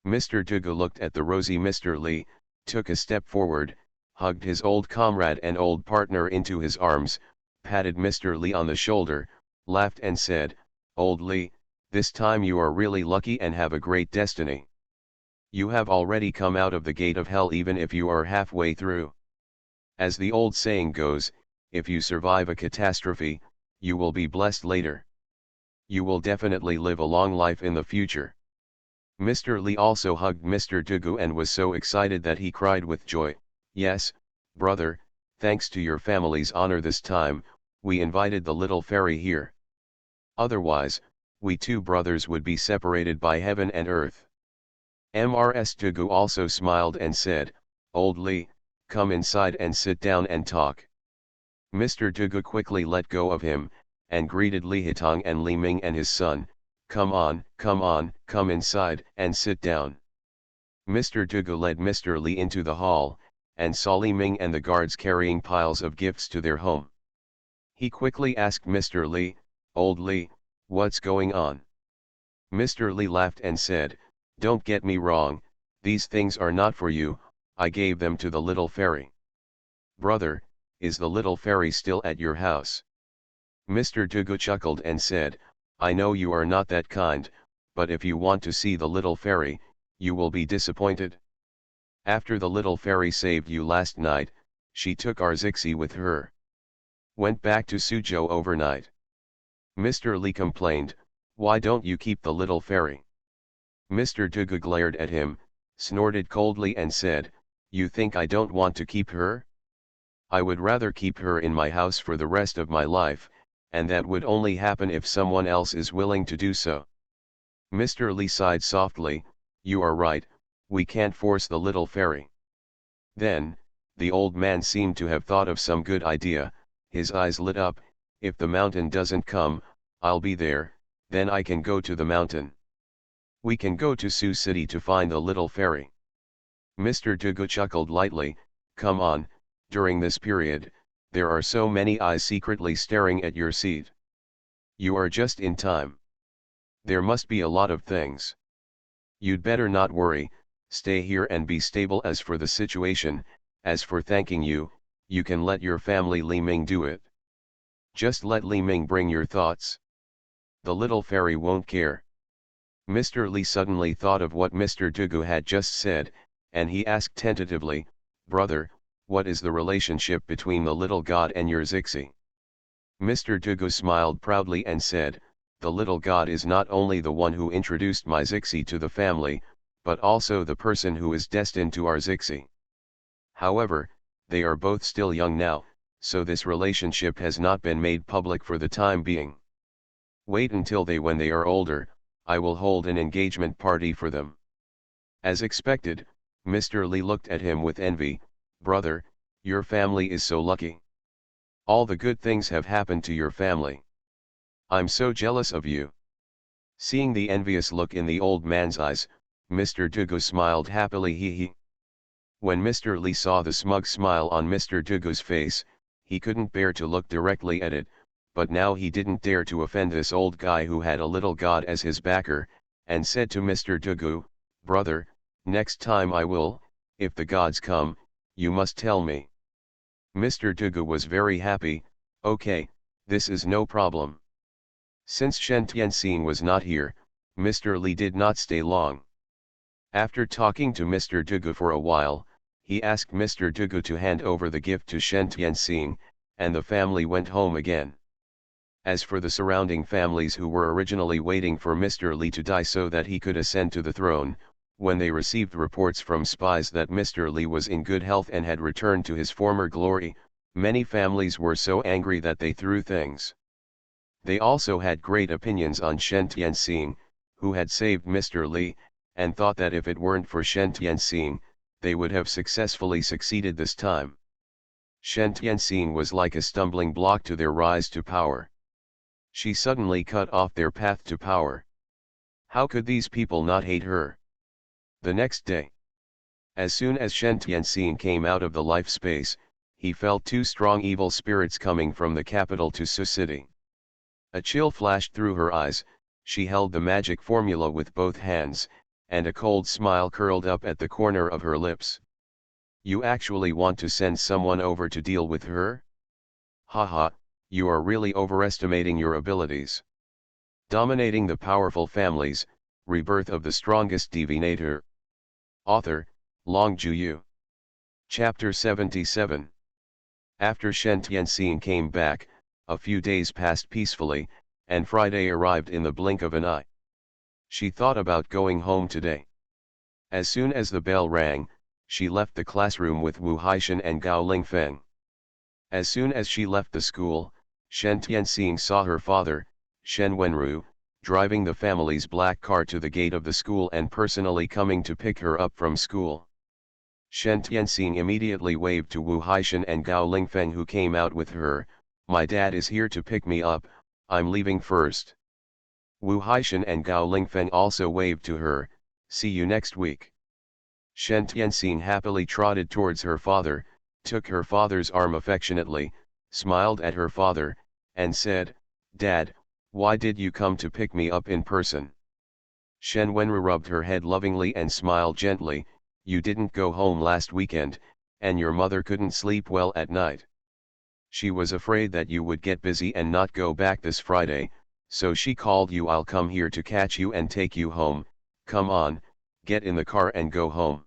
Mr. Dugu looked at the rosy Mr. Li, took a step forward, hugged his old comrade and old partner into his arms, patted Mr. Li on the shoulder, laughed and said, "Old Li, This time you are really lucky and have a great destiny. You have already come out of the gate of hell even if you are halfway through. As the old saying goes, if you survive a catastrophe, you will be blessed later. You will definitely live a long life in the future. Mr. Lee also hugged Mr. Dugu and was so excited that he cried with joy. Yes, brother, thanks to your family's honor this time, we invited the little fairy here. Otherwise, we two brothers would be separated by heaven and earth. Mrs. Dugu also smiled and said, Old Lee, come inside and sit down and talk. Mr. Dugu quickly let go of him, and greeted Li Hitong and Li Ming and his son, come inside and sit down. Mr. Dugu led Mr. Li into the hall, and saw Li Ming and the guards carrying piles of gifts to their home. He quickly asked Mr. Li, Old Li, what's going on? Mr. Li laughed and said, Don't get me wrong, these things are not for you, I gave them to the little fairy. Brother, is the little fairy still at your house? Mr. Dugu chuckled and said, I know you are not that kind, but if you want to see the little fairy, you will be disappointed. After the little fairy saved you last night, she took our Zixi with her. Went back to Suzhou overnight. Mr. Li complained, Why don't you keep the little fairy? Mr. Dugu glared at him, snorted coldly and said, You think I don't want to keep her? I would rather keep her in my house for the rest of my life, and that would only happen if someone else is willing to do so. Mr. Li sighed softly, You are right, we can't force the little fairy. Then, the old man seemed to have thought of some good idea, his eyes lit up, If the mountain doesn't come, I'll be there, then I can go to the mountain. We can go to Sioux City to find the little fairy. Mr. Dugu chuckled lightly, Come on, during this period, there are so many eyes secretly staring at your seat. You are just in time. There must be a lot of things. You'd better not worry, stay here and be stable. As for the situation, as for thanking you, you can let your family Li Ming do it. Just let Li Ming bring your thoughts. The little fairy won't care. Mr. Li suddenly thought of what Mr. Dugu had just said, and he asked tentatively, Brother, what is the relationship between the little god and your Zixi? Mr. Dugu smiled proudly and said, The little god is not only the one who introduced my Zixi to the family, but also the person who is destined to our Zixi. However, they are both still young now, so this relationship has not been made public for the time being. Wait until when they are older, I will hold an engagement party for them. As expected, Mr. Li looked at him with envy, Brother, your family is so lucky. All the good things have happened to your family. I'm so jealous of you. Seeing the envious look in the old man's eyes, Mr. Dugu smiled happily. He. When Mr. Li saw the smug smile on Mr. Dugu's face, he couldn't bear to look directly at it, but now he didn't dare to offend this old guy who had a little god as his backer, and said to Mr. Dugu, Brother, next time I will, if the gods come, you must tell me. Mr. Dugu was very happy, Okay, this is no problem. Since Shen Tianxing was not here, Mr. Li did not stay long. After talking to Mr. Dugu for a while, he asked Mr. Dugu to hand over the gift to Shen Tianxing, and the family went home again. As for the surrounding families who were originally waiting for Mr. Li to die so that he could ascend to the throne, when they received reports from spies that Mr. Li was in good health and had returned to his former glory, many families were so angry that they threw things. They also had great opinions on Shen Tianxing, who had saved Mr. Li, and thought that if it weren't for Shen Tianxing, they would have successfully succeeded this time. Shen Tianxing was like a stumbling block to their rise to power. She suddenly cut off their path to power. How could these people not hate her? The next day, as soon as Shen Tianxing came out of the life space, he felt two strong evil spirits coming from the capital to Sioux City. A chill flashed through her eyes, she held the magic formula with both hands, and a cold smile curled up at the corner of her lips. You actually want to send someone over to deal with her? Haha, you are really overestimating your abilities. Dominating the Powerful Families, Rebirth of the Strongest Divinator. Author, Long Ju. Chapter 77. After Shen Tianxing came back, a few days passed peacefully, and Friday arrived in the blink of an eye. She thought about going home today. As soon as the bell rang, she left the classroom with Wu Haishan and Gao Lingfeng. As soon as she left the school, Shen Tianxing saw her father, Shen Wenru, driving the family's black car to the gate of the school and personally coming to pick her up from school. Shen Tianxing immediately waved to Wu Haishan and Gao Lingfeng, who came out with her. "My dad is here to pick me up, I'm leaving first." Wu Haishan and Gao Lingfeng also waved to her. "See you next week." Shen Tianxing happily trotted towards her father, took her father's arm affectionately, smiled at her father, and said, "Dad, why did you come to pick me up in person?" Shen Wenru rubbed her head lovingly and smiled gently. "You didn't go home last weekend, and your mother couldn't sleep well at night. She was afraid that you would get busy and not go back this Friday, so she called you. I'll come here to catch you and take you home. Come on, get in the car and go home."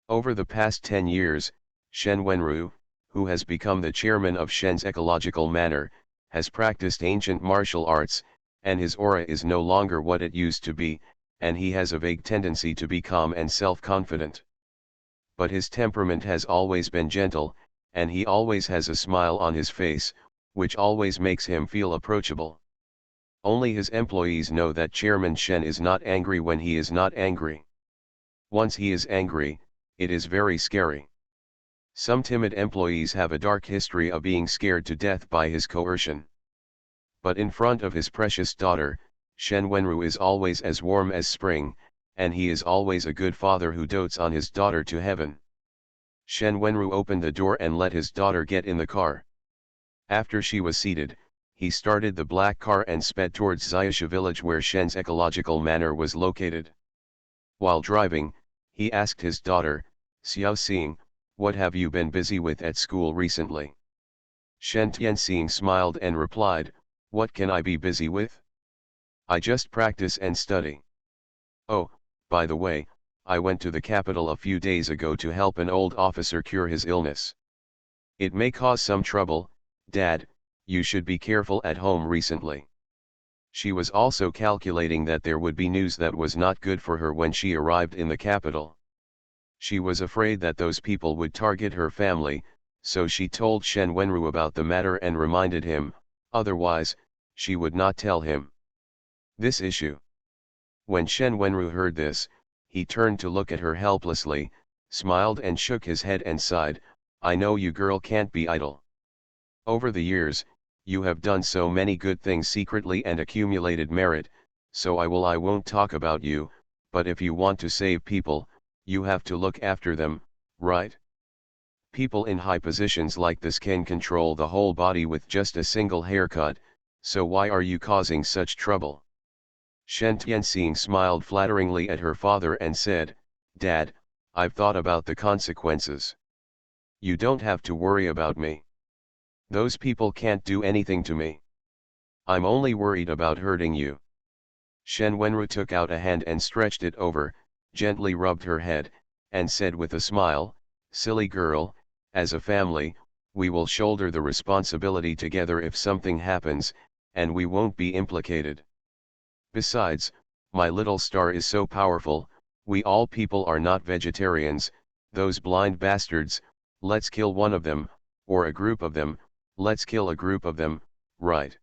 Over the past 10 years, Shen Wenru, who has become the chairman of Shen's ecological manor, has practiced ancient martial arts, and his aura is no longer what it used to be, and he has a vague tendency to be calm and self-confident. But his temperament has always been gentle, and he always has a smile on his face, which always makes him feel approachable. Only his employees know that Chairman Shen is not angry when he is not angry. Once he is angry, it is very scary. Some timid employees have a dark history of being scared to death by his coercion. But in front of his precious daughter, Shen Wenru is always as warm as spring, and he is always a good father who dotes on his daughter to heaven. Shen Wenru opened the door and let his daughter get in the car. After she was seated, he started the black car and sped towards Xiaosha village, where Shen's ecological manor was located. While driving, he asked his daughter, "Xiaoxing, what have you been busy with at school recently?" Shen Tianxing smiled and replied, "What can I be busy with? I just practice and study. Oh, by the way, I went to the capital a few days ago to help an old officer cure his illness. It may cause some trouble, Dad, you should be careful at home recently." She was also calculating that there would be news that was not good for her when she arrived in the capital. She was afraid that those people would target her family, so she told Shen Wenru about the matter and reminded him, otherwise, she would not tell him this issue. When Shen Wenru heard this, he turned to look at her helplessly, smiled and shook his head and sighed, "I know you girl can't be idle. Over the years, you have done so many good things secretly and accumulated merit, so I won't talk about you, but if you want to save people, you have to look after them, right? People in high positions like this can control the whole body with just a single haircut, so why are you causing such trouble?" Shen Tianxing smiled flatteringly at her father and said, "Dad, I've thought about the consequences. You don't have to worry about me. Those people can't do anything to me. I'm only worried about hurting you." Shen Wenru took out a hand and stretched it over, gently rubbed her head, and said with a smile, "Silly girl, as a family, we will shoulder the responsibility together if something happens, and we won't be implicated. Besides, my little star is so powerful, we all people are not vegetarians, those blind bastards, let's kill one of them, or a group of them, let's kill a group of them, right?"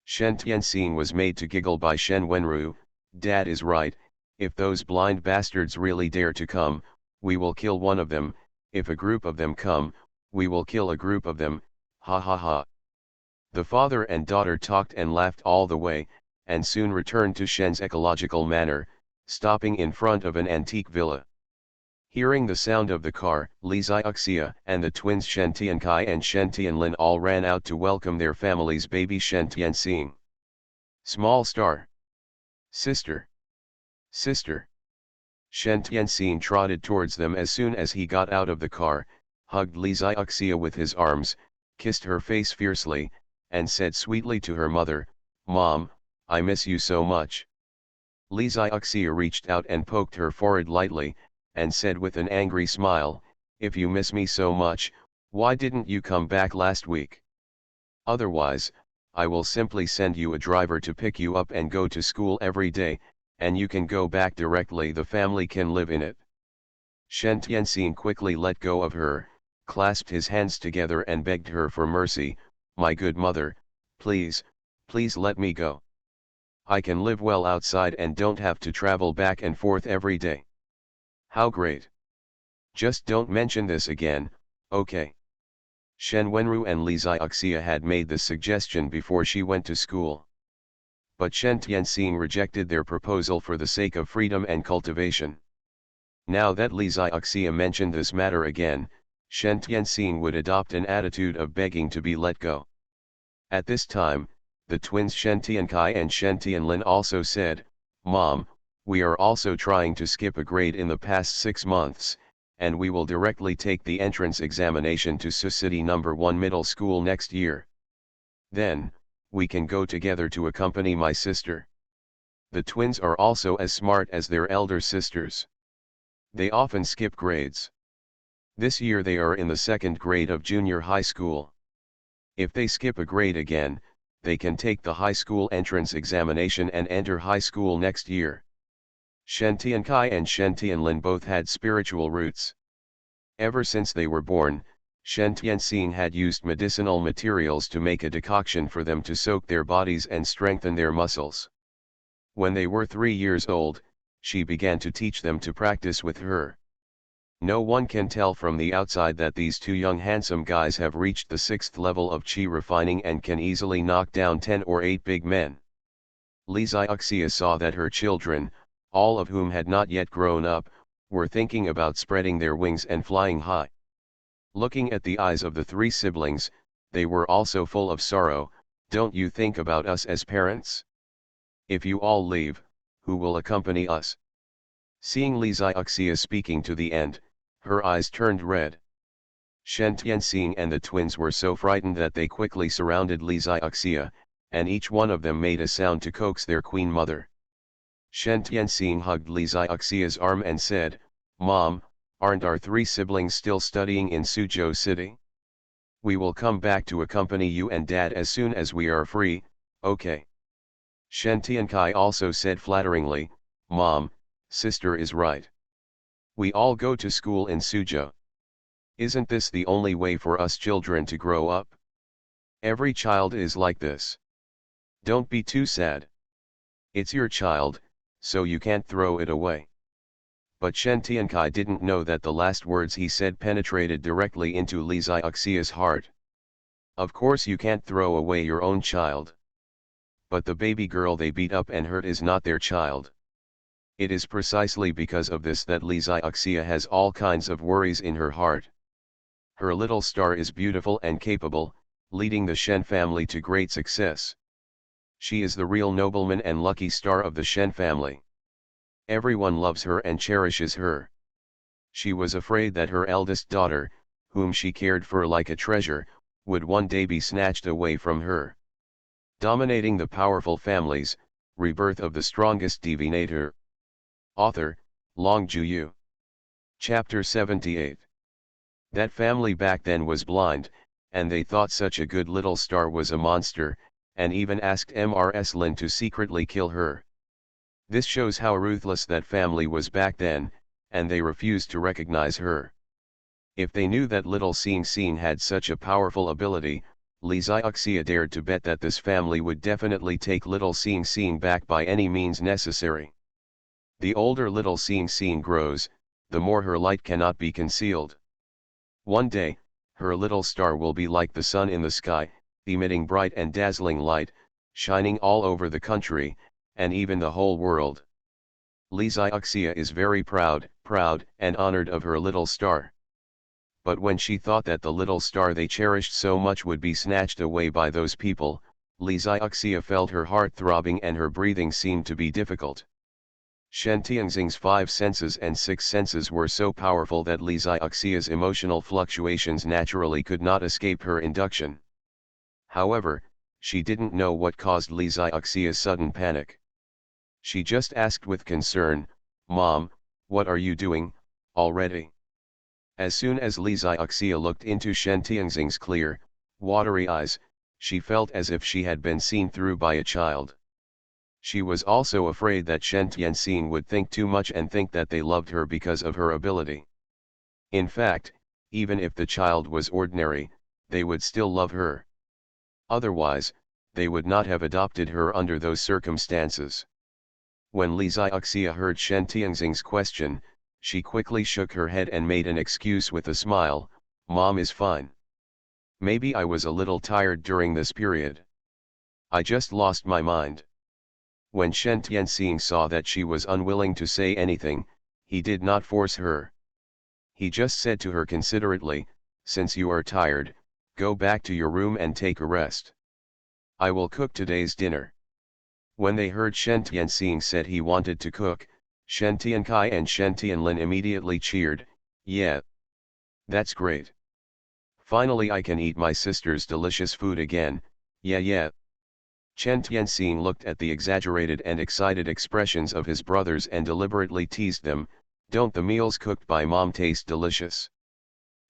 Shen Tianxing was made to giggle by Shen Wenru. "Dad is right, if those blind bastards really dare to come, we will kill one of them, if a group of them come, we will kill a group of them, ha ha ha." The father and daughter talked and laughed all the way, and soon returned to Shen's ecological manor, stopping in front of an antique villa. Hearing the sound of the car, Li Xiaoxia and the twins Shen Tiankai and Shen Tianlin all ran out to welcome their family's baby Shen Tianxing. "Small star. Sister. Sister." Shen Tianxing trotted towards them as soon as he got out of the car, hugged Li Xiaoxia with his arms, kissed her face fiercely, and said sweetly to her mother, "Mom, I miss you so much. Lixiuxia reached out and poked her forehead lightly, and said with an angry smile, if you miss me so much, why didn't you come back last week? Otherwise, I will simply send you a driver to pick you up and go to school every day, and you can go back directly. The family can live in it. Shen Tianxing quickly let go of her, clasped his hands together and begged her for mercy, my good mother, please, please let me go. I can live well outside and don't have to travel back and forth every day. How great! Just don't mention this again, okay? Shen Wenru and Lixiuxia had made this suggestion before she went to school. But Shen Tianxing rejected their proposal for the sake of freedom and cultivation. Now that Lixiuxia mentioned this matter again, Shen Tianxing would adopt an attitude of begging to be let go. At this time, the twins Shen Tiankai and Shen Tianlin also said, Mom, we are also trying to skip a grade in the past 6 months, and we will directly take the entrance examination to Su City No. 1 Middle School next year. Then, we can go together to accompany my sister. The twins are also as smart as their elder sisters. They often skip grades. This year they are in the 2nd grade of junior high school. If they skip a grade again, they can take the high school entrance examination and enter high school next year. Shen Tiankai and Shen Tianlin both had spiritual roots. Ever since they were born, Shen Tianxing had used medicinal materials to make a decoction for them to soak their bodies and strengthen their muscles. When they were 3 years old, she began to teach them to practice with her. No one can tell from the outside that these two young handsome guys have reached the 6th level of chi refining and can easily knock down 10 or 8 big men. Lixiuxia saw that her children, all of whom had not yet grown up, were thinking about spreading their wings and flying high. Looking at the eyes of the 3 siblings, they were also full of sorrow. Don't you think about us as parents? If you all leave, who will accompany us? Seeing Lixiuxia speaking to the end, her eyes turned red. Shen Tianxing and the twins were so frightened that they quickly surrounded Lixiuxia, and each one of them made a sound to coax their queen mother. Shen Tianxing hugged Lixiuxia's arm and said, Mom, aren't our 3 siblings still studying in Suzhou City? We will come back to accompany you and Dad as soon as we are free, okay? Shen Tiankai also said flatteringly, Mom, sister is right. We all go to school in Suzhou. Isn't this the only way for us children to grow up? Every child is like this. Don't be too sad. It's your child, so you can't throw it away. But Shen Tiankai didn't know that the last words he said penetrated directly into Lixiuxia's heart. Of course you can't throw away your own child. But the baby girl they beat up and hurt is not their child. It is precisely because of this that Lixiuxia has all kinds of worries in her heart. Her little star is beautiful and capable, leading the Shen family to great success. She is the real nobleman and lucky star of the Shen family. Everyone loves her and cherishes her. She was afraid that her eldest daughter, whom she cared for like a treasure, would one day be snatched away from her. Dominating the powerful families, Rebirth of the Strongest Divinator. Author, Long Juyu. Chapter 78. That family back then was blind, and they thought such a good little star was a monster, and even asked Mrs. Lin to secretly kill her. This shows how ruthless that family was back then, and they refused to recognize her. If they knew that little Xing Xing had such a powerful ability, Lixiuxia dared to bet that this family would definitely take little Xing Xing back by any means necessary. The older little Xing Xing grows, the more her light cannot be concealed. One day, her little star will be like the sun in the sky, emitting bright and dazzling light, shining all over the country, and even the whole world. Lixiuxia is very proud and honored of her little star. But when she thought that the little star they cherished so much would be snatched away by those people, Lixiuxia felt her heart throbbing and her breathing seemed to be difficult. Shen Tianxing's 5 senses and 6 senses were so powerful that Lixiuxia's emotional fluctuations naturally could not escape her induction. However, She didn't know what caused Li Xiaoxia's sudden panic. She just asked with concern, "Mom, what are you doing, already?" As soon as Li Xiaoxia looked into Shen Tianxing's clear, watery eyes, she felt as if she had been seen through by a child. She was also afraid that Shen Tianxing would think too much and think that they loved her because of her ability. In fact, even if the child was ordinary, they would still love her. Otherwise, they would not have adopted her under those circumstances. When Li Xiaoxia heard Shen Tianxing's question, she quickly shook her head and made an excuse with a smile, "Mom is fine. Maybe I was a little tired during this period. I just lost my mind." When Shen Tianxing saw that she was unwilling to say anything, he did not force her. He just said to her considerately, "Since you are tired, go back to your room and take a rest. I will cook today's dinner." When they heard Shen Tianxing said he wanted to cook, Shen Tiankai and Shen Tianlin immediately cheered, "Yeah. That's great. Finally I can eat my sister's delicious food again, yeah. Shen Tianxing looked at the exaggerated and excited expressions of his brothers and deliberately teased them, "Don't the meals cooked by Mom taste delicious?"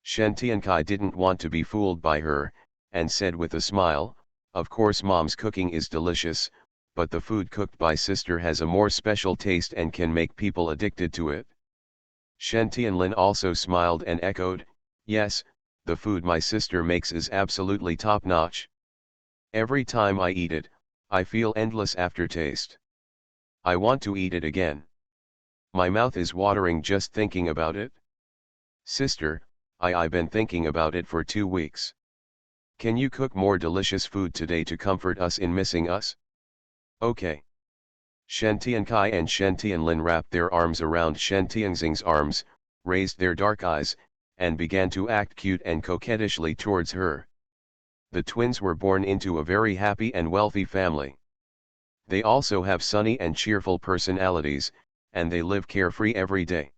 Shen Tiankai didn't want to be fooled by her, and said with a smile, "Of course Mom's cooking is delicious, but the food cooked by sister has a more special taste and can make people addicted to it." Shen Tianlin also smiled and echoed, "Yes, the food my sister makes is absolutely top-notch. Every time I eat it, I feel endless aftertaste. I want to eat it again. My mouth is watering just thinking about it. Sister, I've been thinking about it for 2 weeks. Can you cook more delicious food today to comfort us in missing us?" "Okay." Shen Tiankai and Shen Tianlin wrapped their arms around Shen Tianxing's arms, raised their dark eyes, and began to act cute and coquettishly towards her. The twins were born into a very happy and wealthy family. They also have sunny and cheerful personalities, and they live carefree every day.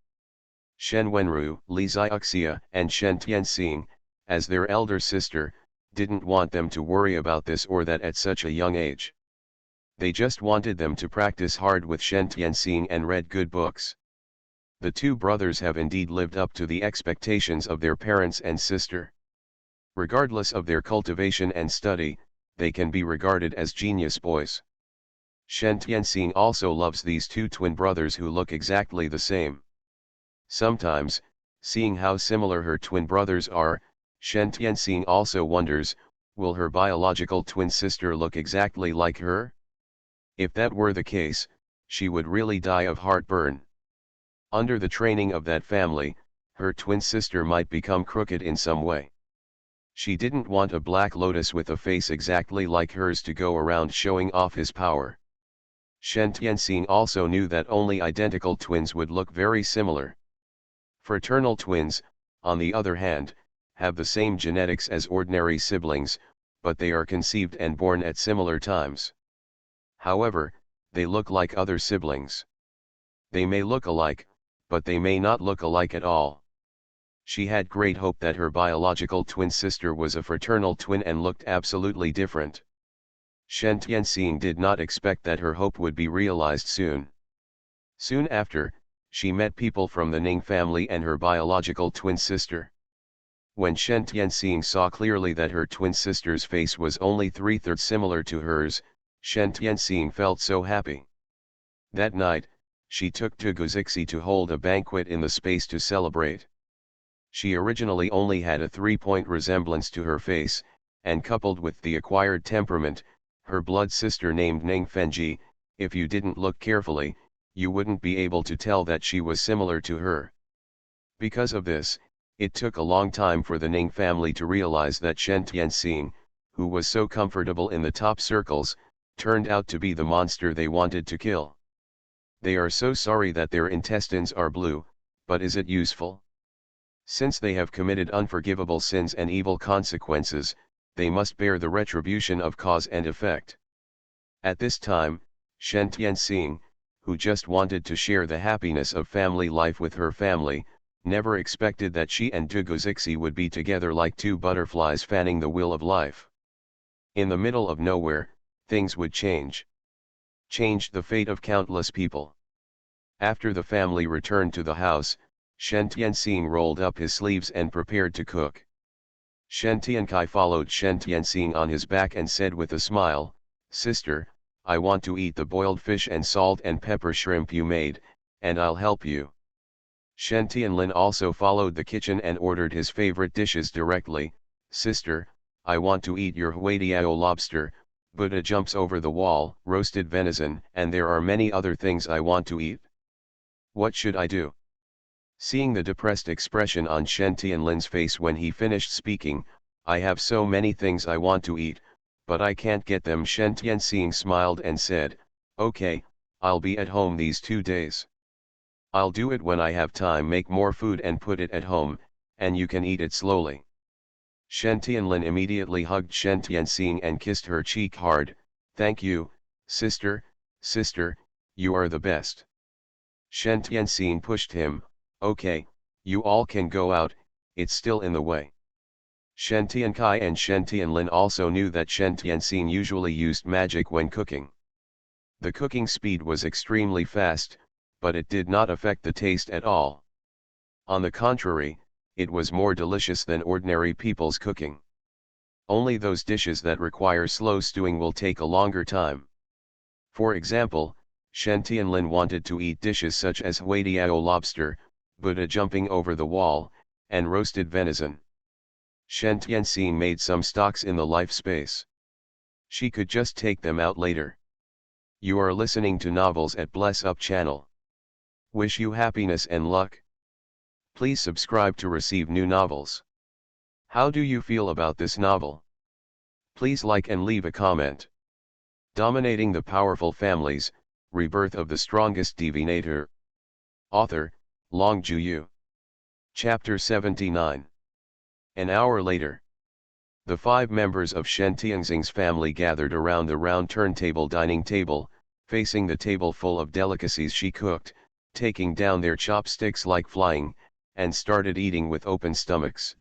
Shen Wenru, Li Xiaoxia, and Shen Tianxing, as their elder sister, didn't want them to worry about this or that at such a young age. They just wanted them to practice hard with Shen Tianxing and read good books. The two brothers have indeed lived up to the expectations of their parents and sister. Regardless of their cultivation and study, they can be regarded as genius boys. Shen Tianxing also loves these two twin brothers who look exactly the same. Sometimes, seeing how similar her twin brothers are, Shen Tianxing also wonders, will her biological twin sister look exactly like her? If that were the case, she would really die of heartburn. Under the training of that family, her twin sister might become crooked in some way. She didn't want a black lotus with a face exactly like hers to go around showing off his power. Shen Tianxing also knew that only identical twins would look very similar. Fraternal twins, on the other hand, have the same genetics as ordinary siblings, but they are conceived and born at similar times. However, they look like other siblings. They may look alike, but they may not look alike at all. She had great hope that her biological twin sister was a fraternal twin and looked absolutely different. Shen Tianxing did not expect that her hope would be realized soon. Soon after, she met people from the Ning family and her biological twin sister. When Shen Tianxing saw clearly that her twin sister's face was only 3/3 similar to hers, Shen Tianxing felt so happy. That night, she took Tuguzixi to hold a banquet in the space to celebrate. She originally only had a 3-point resemblance to her face, and coupled with the acquired temperament, her blood sister named Ning Fenji, if you didn't look carefully, you wouldn't be able to tell that she was similar to her. Because of this, it took a long time for the Ning family to realize that Shen Tianxing, who was so comfortable in the top circles, turned out to be the monster they wanted to kill. They are so sorry that their intestines are blue, but is it useful? Since they have committed unforgivable sins and evil consequences, they must bear the retribution of cause and effect. At this time, Shen Tianxing, who just wanted to share the happiness of family life with her family, never expected that she and Tuguzixi would be together like two butterflies fanning the wheel of life. In the middle of nowhere, things would change. Changed the fate of countless people. After the family returned to the house, Shen Tianxing rolled up his sleeves and prepared to cook. Shen Tiankai followed Shen Tianxing on his back and said with a smile, "Sister, I want to eat the boiled fish and salt and pepper shrimp you made, and I'll help you." Shen Tianlin also followed the kitchen and ordered his favorite dishes directly. "Sister, I want to eat your huadiao lobster, Buddha jumps over the wall, roasted venison, and there are many other things I want to eat. What should I do?" Seeing the depressed expression on Shen Tianlin's face when he finished speaking, "I have so many things I want to eat, but I can't get them." Shen Tianxing smiled and said, "Okay, I'll be at home these 2 days. I'll do it when I have time, make more food and put it at home, and you can eat it slowly." Shen Tianlin immediately hugged Shen Tianxing and kissed her cheek hard. "Thank you, sister, you are the best." Shen Tianxing pushed him. "Okay, you all can go out, it's still in the way." Shen Tiankai and Shen Tianlin also knew that Shen Tianxing usually used magic when cooking. The cooking speed was extremely fast, but it did not affect the taste at all. On the contrary, it was more delicious than ordinary people's cooking. Only those dishes that require slow stewing will take a longer time. For example, Shen Tianlin wanted to eat dishes such as huadiao lobster, Buddha jumping over the wall, and roasted venison. Shen Tianxing made some stocks in the life space. She could just take them out later. You are listening to Novels at Bless Up channel. Wish you happiness and luck. Please subscribe to receive new novels. How do you feel about this novel? Please like and leave a comment. Dominating the Powerful Families, Rebirth of the Strongest Divinator. Author, Long Juyu. Chapter 79. An hour later. The 5 members of Shen Tianxing's family gathered around the round turntable dining table, facing the table full of delicacies she cooked, taking down their chopsticks like flying, and started eating with open stomachs.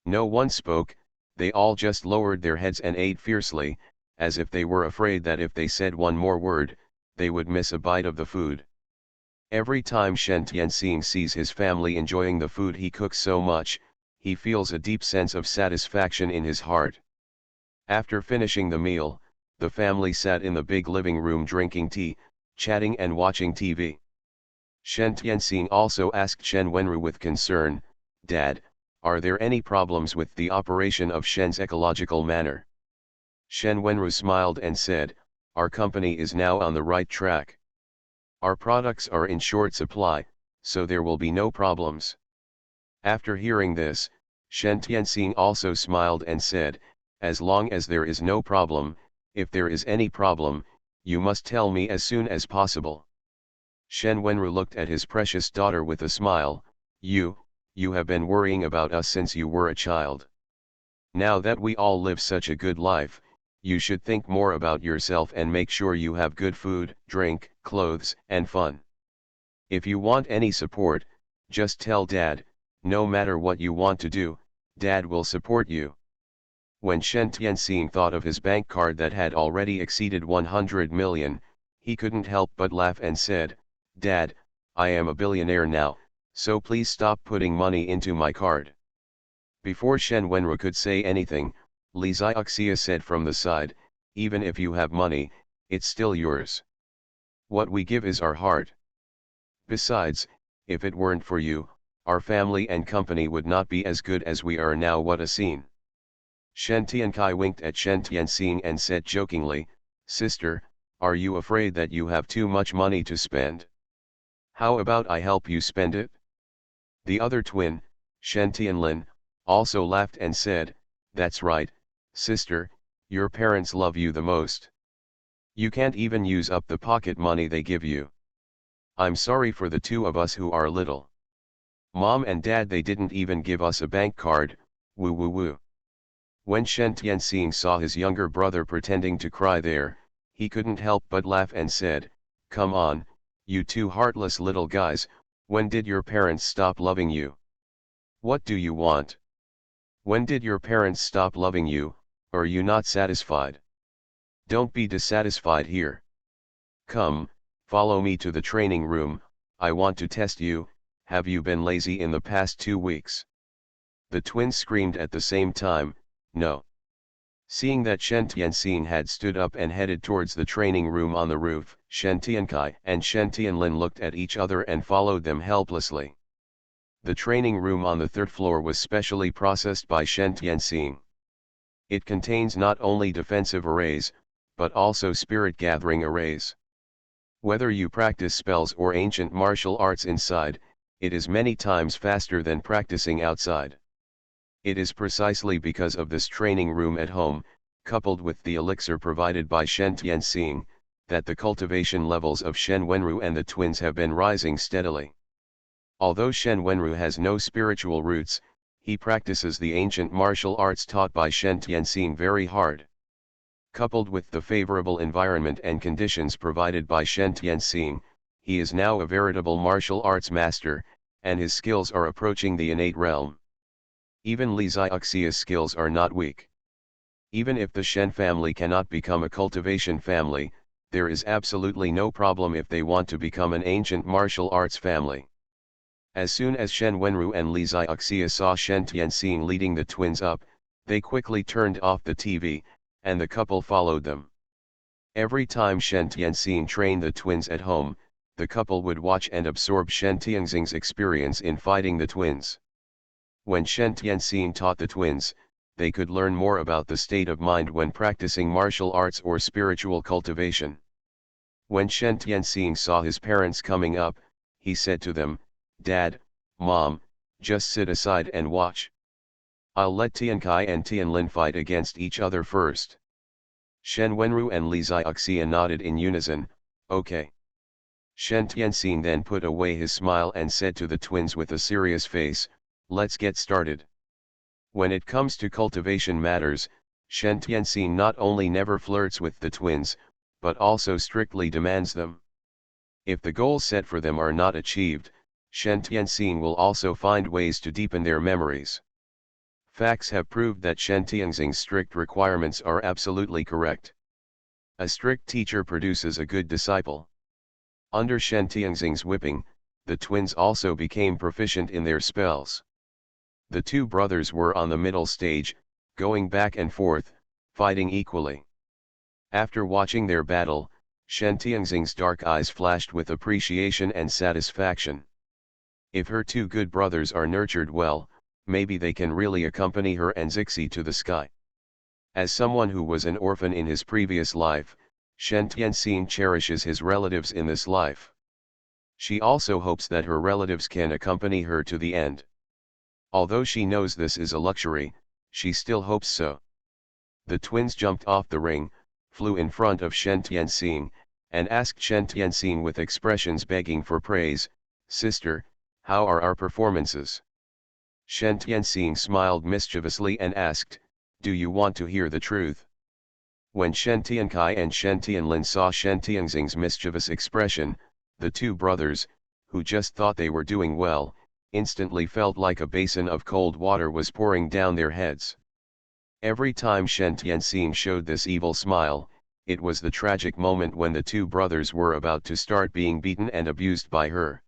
No one spoke, they all just lowered their heads and ate fiercely, as if they were afraid that if they said one more word, they would miss a bite of the food. Every time Shen Tianxing sees his family enjoying the food he cooks so much, he feels a deep sense of satisfaction in his heart. After finishing the meal, the family sat in the big living room drinking tea, chatting and watching TV. Shen Tianxing also asked Shen Wenru with concern, "Dad, are there any problems with the operation of Shen's ecological manor?" Shen Wenru smiled and said, "Our company is now on the right track. Our products are in short supply, so there will be no problems." After hearing this, Shen Tianxing also smiled and said, "As long as there is no problem, if there is any problem, you must tell me as soon as possible." Shen Wenru looked at his precious daughter with a smile. You have been worrying about us since you were a child. Now that we all live such a good life, you should think more about yourself and make sure you have good food, drink, clothes, and fun. If you want any support, just tell Dad. No matter what you want to do, Dad will support you." When Shen Tianxing thought of his bank card that had already exceeded 100 million, he couldn't help but laugh and said, "Dad, I am a billionaire now, so please stop putting money into my card." Before Shen Wenru could say anything, Li Xiaoxia said from the side, "Even if you have money, it's still yours. What we give is our heart. Besides, if it weren't for you, our family and company would not be as good as we are now." What a scene. Shen Tiankai winked at Shen Tianxing and said jokingly, "Sister, are you afraid that you have too much money to spend? How about I help you spend it?" The other twin, Shen Tianlin, also laughed and said, "That's right, sister, your parents love you the most. You can't even use up the pocket money they give you. I'm sorry for the 2 of us who are little. Mom and Dad, they didn't even give us a bank card, woo woo woo." When Shen Tianxing saw his younger brother pretending to cry there, he couldn't help but laugh and said, "Come on, you 2 heartless little guys, when did your parents stop loving you? What do you want? When did your parents stop loving you, Are you not satisfied? Don't be dissatisfied here. Come, follow me to the training room, I want to test you, have you been lazy in the past 2 weeks? The twins screamed at the same time, no. Seeing that Shen Tianxing had stood up and headed towards the training room on the roof, Shen Tiankai and Shen Tianlin looked at each other and followed them helplessly. The training room on the 3rd floor was specially processed by Shen Tianxing. It contains not only defensive arrays, but also spirit gathering arrays. Whether you practice spells or ancient martial arts inside, it is many times faster than practicing outside. It is precisely because of this training room at home, coupled with the elixir provided by Shen Tianxing, that the cultivation levels of Shen Wenru and the twins have been rising steadily. Although Shen Wenru has no spiritual roots, he practices the ancient martial arts taught by Shen Tianxing very hard. Coupled with the favorable environment and conditions provided by Shen Tianxing, he is now a veritable martial arts master, and his skills are approaching the innate realm. Even Li Xiaoxia's skills are not weak. Even if the Shen family cannot become a cultivation family, there is absolutely no problem if they want to become an ancient martial arts family. As soon as Shen Wenru and Li Xiaoxia saw Shen Tianxing leading the twins up, they quickly turned off the TV, and the couple followed them. Every time Shen Tianxing trained the twins at home, the couple would watch and absorb Shen Tianxing's experience in fighting the twins. When Shen Tianxing taught the twins, they could learn more about the state of mind when practicing martial arts or spiritual cultivation. When Shen Tianxing saw his parents coming up, he said to them, "Dad, Mom, just sit aside and watch. I'll let Tiankai and Tianlin fight against each other first." Shen Wenru and Li Xiaoxia nodded in unison, "Okay." Shen Tianxing then put away his smile and said to the twins with a serious face, "Let's get started." When it comes to cultivation matters, Shen Tianxing not only never flirts with the twins, but also strictly demands them. If the goals set for them are not achieved, Shen Tianxing will also find ways to deepen their memories. Facts have proved that Shen Tianxing's strict requirements are absolutely correct. A strict teacher produces a good disciple. Under Shen Tianxing's whipping, the twins also became proficient in their spells. The 2 brothers were on the middle stage, going back and forth, fighting equally. After watching their battle, Shen Tianxing's dark eyes flashed with appreciation and satisfaction. If her 2 good brothers are nurtured well, maybe they can really accompany her and Zixi to the sky. As someone who was an orphan in his previous life, Shen Tianxing cherishes his relatives in this life. She also hopes that her relatives can accompany her to the end. Although she knows this is a luxury, she still hopes so. The twins jumped off the ring, flew in front of Shen Tianxing, and asked Shen Tianxing with expressions begging for praise, "Sister, how are our performances?" Shen Tianxing smiled mischievously and asked, "Do you want to hear the truth?" When Shen Tiankai and Shen Tianlin saw Shen Tianxing's mischievous expression, the 2 brothers, who just thought they were doing well, instantly felt like a basin of cold water was pouring down their heads. Every time Shen Tianxing showed this evil smile, it was the tragic moment when the 2 brothers were about to start being beaten and abused by her.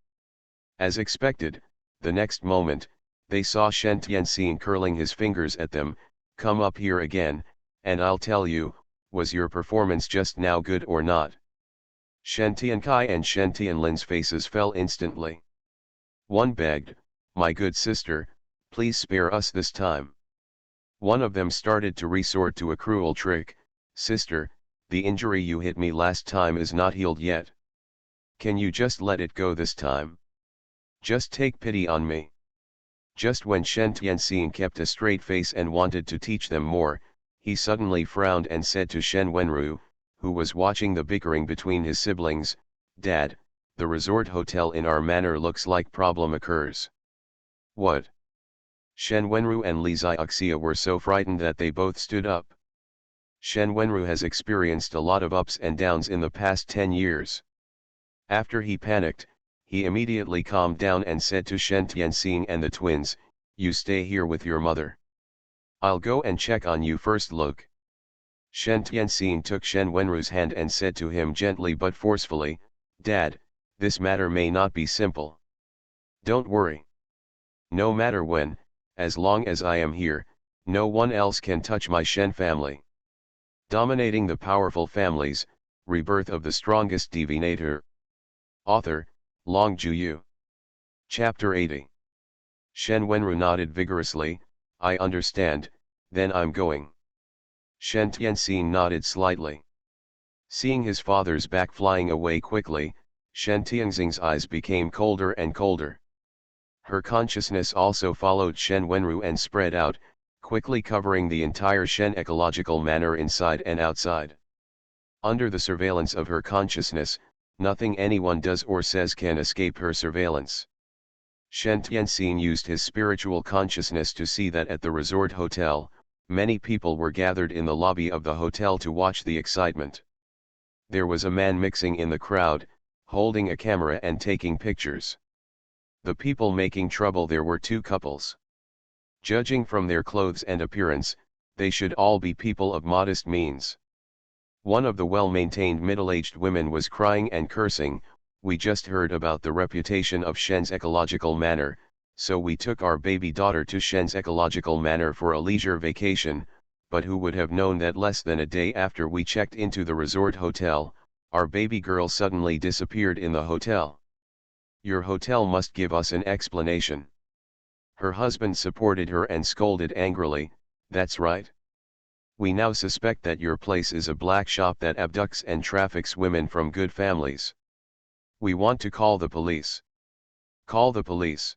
As expected, the next moment, they saw Shen Tianxing curling his fingers at them, "Come up here again, and I'll tell you, was your performance just now good or not?" Shen Tiankai and Shen Tianlin's faces fell instantly. One begged, "My good sister, please spare us this time." One of them started to resort to a cruel trick, "Sister, the injury you hit me last time is not healed yet. Can you just let it go this time? Just take pity on me." Just when Shen Tianxing kept a straight face and wanted to teach them more, he suddenly frowned and said to Shen Wenru, who was watching the bickering between his siblings, "Dad, the resort hotel in our manor looks like problem occurs." "What?" Shen Wenru and Li Xiaoxia were so frightened that they both stood up. Shen Wenru has experienced a lot of ups and downs in the past 10 years. After he panicked, he immediately calmed down and said to Shen Tianxing and the twins, "You stay here with your mother. I'll go and check on you first." Look. Shen Tianxin took Shen Wenru's hand and said to him gently but forcefully, "Dad, this matter may not be simple. Don't worry. No matter when, as long as I am here, no one else can touch my Shen family." Dominating the Powerful Families, Rebirth of the Strongest Divinator. Author, Long Juyu. Chapter 80. Shen Wenru nodded vigorously, "I understand, then I'm going." Shen Tianxin nodded slightly. Seeing his father's back flying away quickly, Shen Tianxing's eyes became colder and colder. Her consciousness also followed Shen Wenru and spread out, quickly covering the entire Shen ecological manor inside and outside. Under the surveillance of her consciousness, nothing anyone does or says can escape her surveillance. Shen Tianxin used his spiritual consciousness to see that at the resort hotel, many people were gathered in the lobby of the hotel to watch the excitement. There was a man mixing in the crowd, holding a camera and taking pictures. The people making trouble there were two couples. Judging from their clothes and appearance, they should all be people of modest means. One of the well-maintained middle-aged women was crying and cursing, "We just heard about the reputation of Shen's ecological manor, so we took our baby daughter to Shen's ecological manor for a leisure vacation, but who would have known that less than a day after we checked into the resort hotel, our baby girl suddenly disappeared in the hotel. Your hotel must give us an explanation." Her husband supported her and scolded angrily, "That's right. We now suspect that your place is a black shop that abducts and traffics women from good families. We want to call the police. Call the police.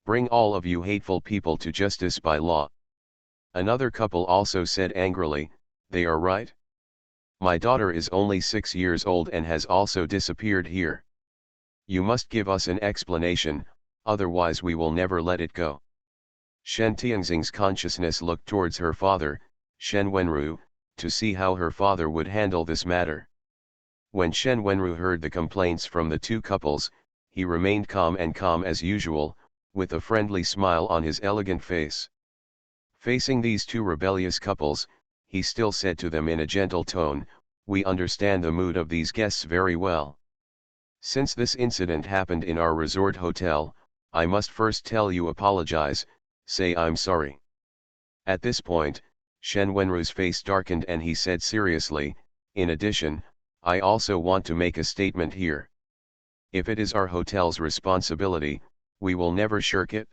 Bring all of you hateful people to justice by law." Another couple also said angrily, "They are right. My daughter is only 6 years old and has also disappeared here. You must give us an explanation, otherwise we will never let it go." Shen Tianxing's consciousness looked towards her father, Shen Wenru, to see how her father would handle this matter. When Shen Wenru heard the complaints from the two couples, he remained calm as usual, with a friendly smile on his elegant face. Facing these two rebellious couples, he still said to them in a gentle tone, "We understand the mood of these guests very well. Since this incident happened in our resort hotel, I must first tell you apologize, say I'm sorry." At this point, Shen Wenru's face darkened and he said seriously, "In addition, I also want to make a statement here. If it is our hotel's responsibility, we will never shirk it.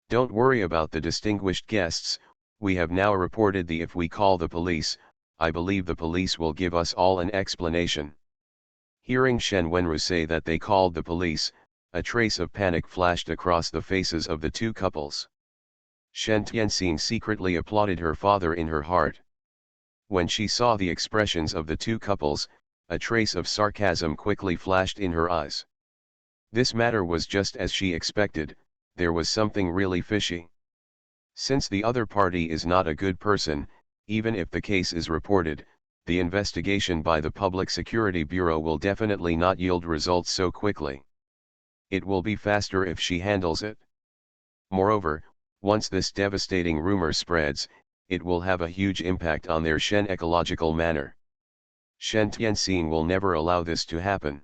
Don't worry about the distinguished guests, we have now reported the if we call the police, I believe the police will give us all an explanation." Hearing Shen Wenru say that they called the police, a trace of panic flashed across the faces of the two couples. Shen Tianxin secretly applauded her father in her heart. When she saw the expressions of the two couples, a trace of sarcasm quickly flashed in her eyes. This matter was just as she expected, there was something really fishy. Since the other party is not a good person, even if the case is reported, the investigation by the Public Security Bureau will definitely not yield results so quickly. It will be faster if she handles it. Moreover, once this devastating rumor spreads, it will have a huge impact on their Shen ecological manor. Shen Tianxin will never allow this to happen.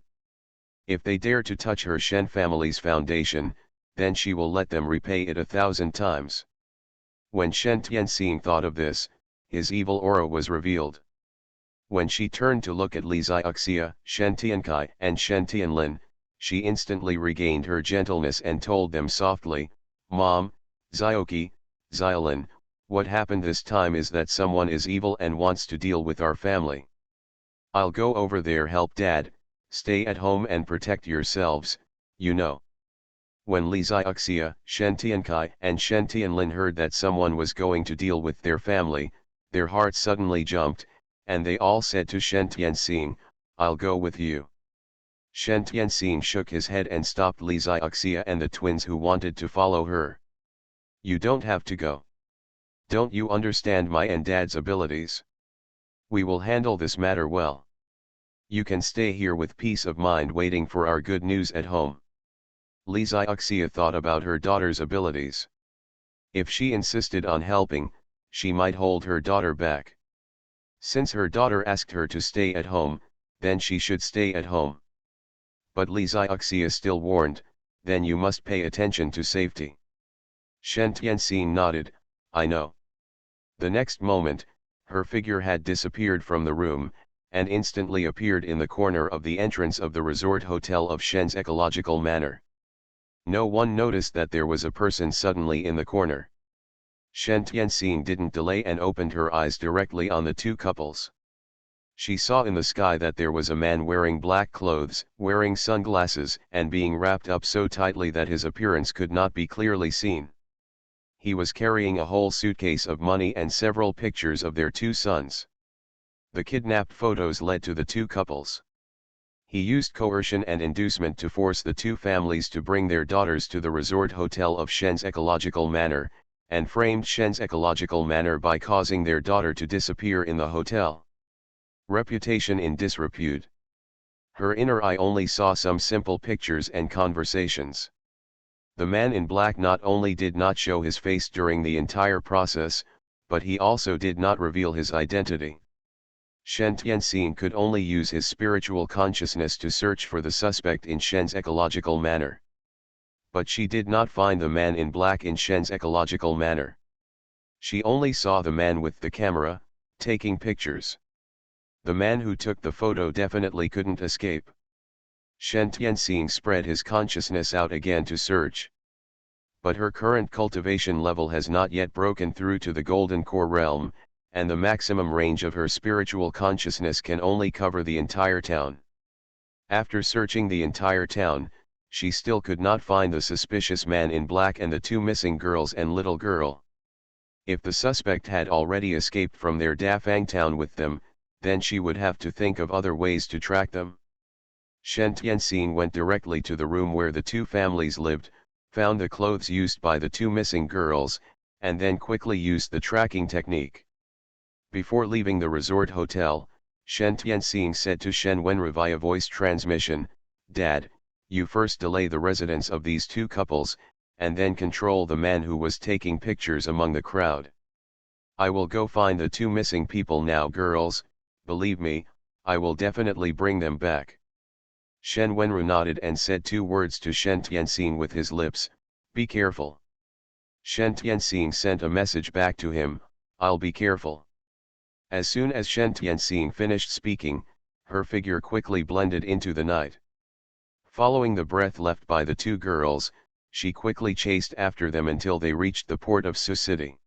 If they dare to touch her Shen family's foundation, then she will let them repay it 1,000 times. When Shen Tianxin thought of this, his evil aura was revealed. When she turned to look at Li Xiaoxia, Shen Tiankai and Shen Tianlin, she instantly regained her gentleness and told them softly, "Mom, Xiaoqi, Xiaolin, what happened this time is that someone is evil and wants to deal with our family. I'll go over there help Dad, stay at home and protect yourselves, you know." When Li Xiaoxia, Shen Tiankai and Shen Tianlin heard that someone was going to deal with their family, their hearts suddenly jumped, and they all said to Shen Tianxin, "I'll go with you." Shen Tianxin shook his head and stopped Li Xiaoxia and the twins who wanted to follow her. "You don't have to go. Don't you understand my and Dad's abilities? We will handle this matter well. You can stay here with peace of mind waiting for our good news at home." Li Xiaoxia thought about her daughter's abilities. If she insisted on helping, she might hold her daughter back. Since her daughter asked her to stay at home, then she should stay at home. But Li Xiaoxia still warned, then you must pay attention to safety. Shen Tianxin nodded, I know. The next moment, her figure had disappeared from the room, and instantly appeared in the corner of the entrance of the resort hotel of Shen's ecological manor. No one noticed that there was a person suddenly in the corner. Shen Tianxin didn't delay and opened her eyes directly on the two couples. She saw in the sky that there was a man wearing black clothes, wearing sunglasses, and being wrapped up so tightly that his appearance could not be clearly seen. He was carrying a whole suitcase of money and several pictures of their two sons. The kidnapped photos led to the two couples. He used coercion and inducement to force the two families to bring their daughters to the resort hotel of Shen's ecological manor, and framed Shen's ecological manor by causing their daughter to disappear in the hotel. Reputation in disrepute. Her inner eye only saw some simple pictures and conversations. The man in black not only did not show his face during the entire process, but he also did not reveal his identity. Shen Tianxin could only use his spiritual consciousness to search for the suspect in Shen's ecological manor. But she did not find the man in black in Shen's ecological manor. She only saw the man with the camera, taking pictures. The man who took the photo definitely couldn't escape. Shen Tianxin spread his consciousness out again to search. But her current cultivation level has not yet broken through to the golden core realm, and the maximum range of her spiritual consciousness can only cover the entire town. After searching the entire town, she still could not find the suspicious man in black and the two missing girls and little girl. If the suspect had already escaped from their Dafang town with them, then she would have to think of other ways to track them. Shen Tianxin went directly to the room where the two families lived, found the clothes used by the two missing girls, and then quickly used the tracking technique. Before leaving the resort hotel, Shen Tianxin said to Shen Wenru via voice transmission, Dad, you first delay the residence of these two couples, and then control the man who was taking pictures among the crowd. I will go find the two missing people now, girls. Believe me, I will definitely bring them back. Shen Wenru nodded and said two words to Shen Tianxin with his lips, be careful. Shen Tianxin sent a message back to him, I'll be careful. As soon as Shen Tianxin finished speaking, her figure quickly blended into the night. Following the breath left by the two girls, she quickly chased after them until they reached the port of Su City.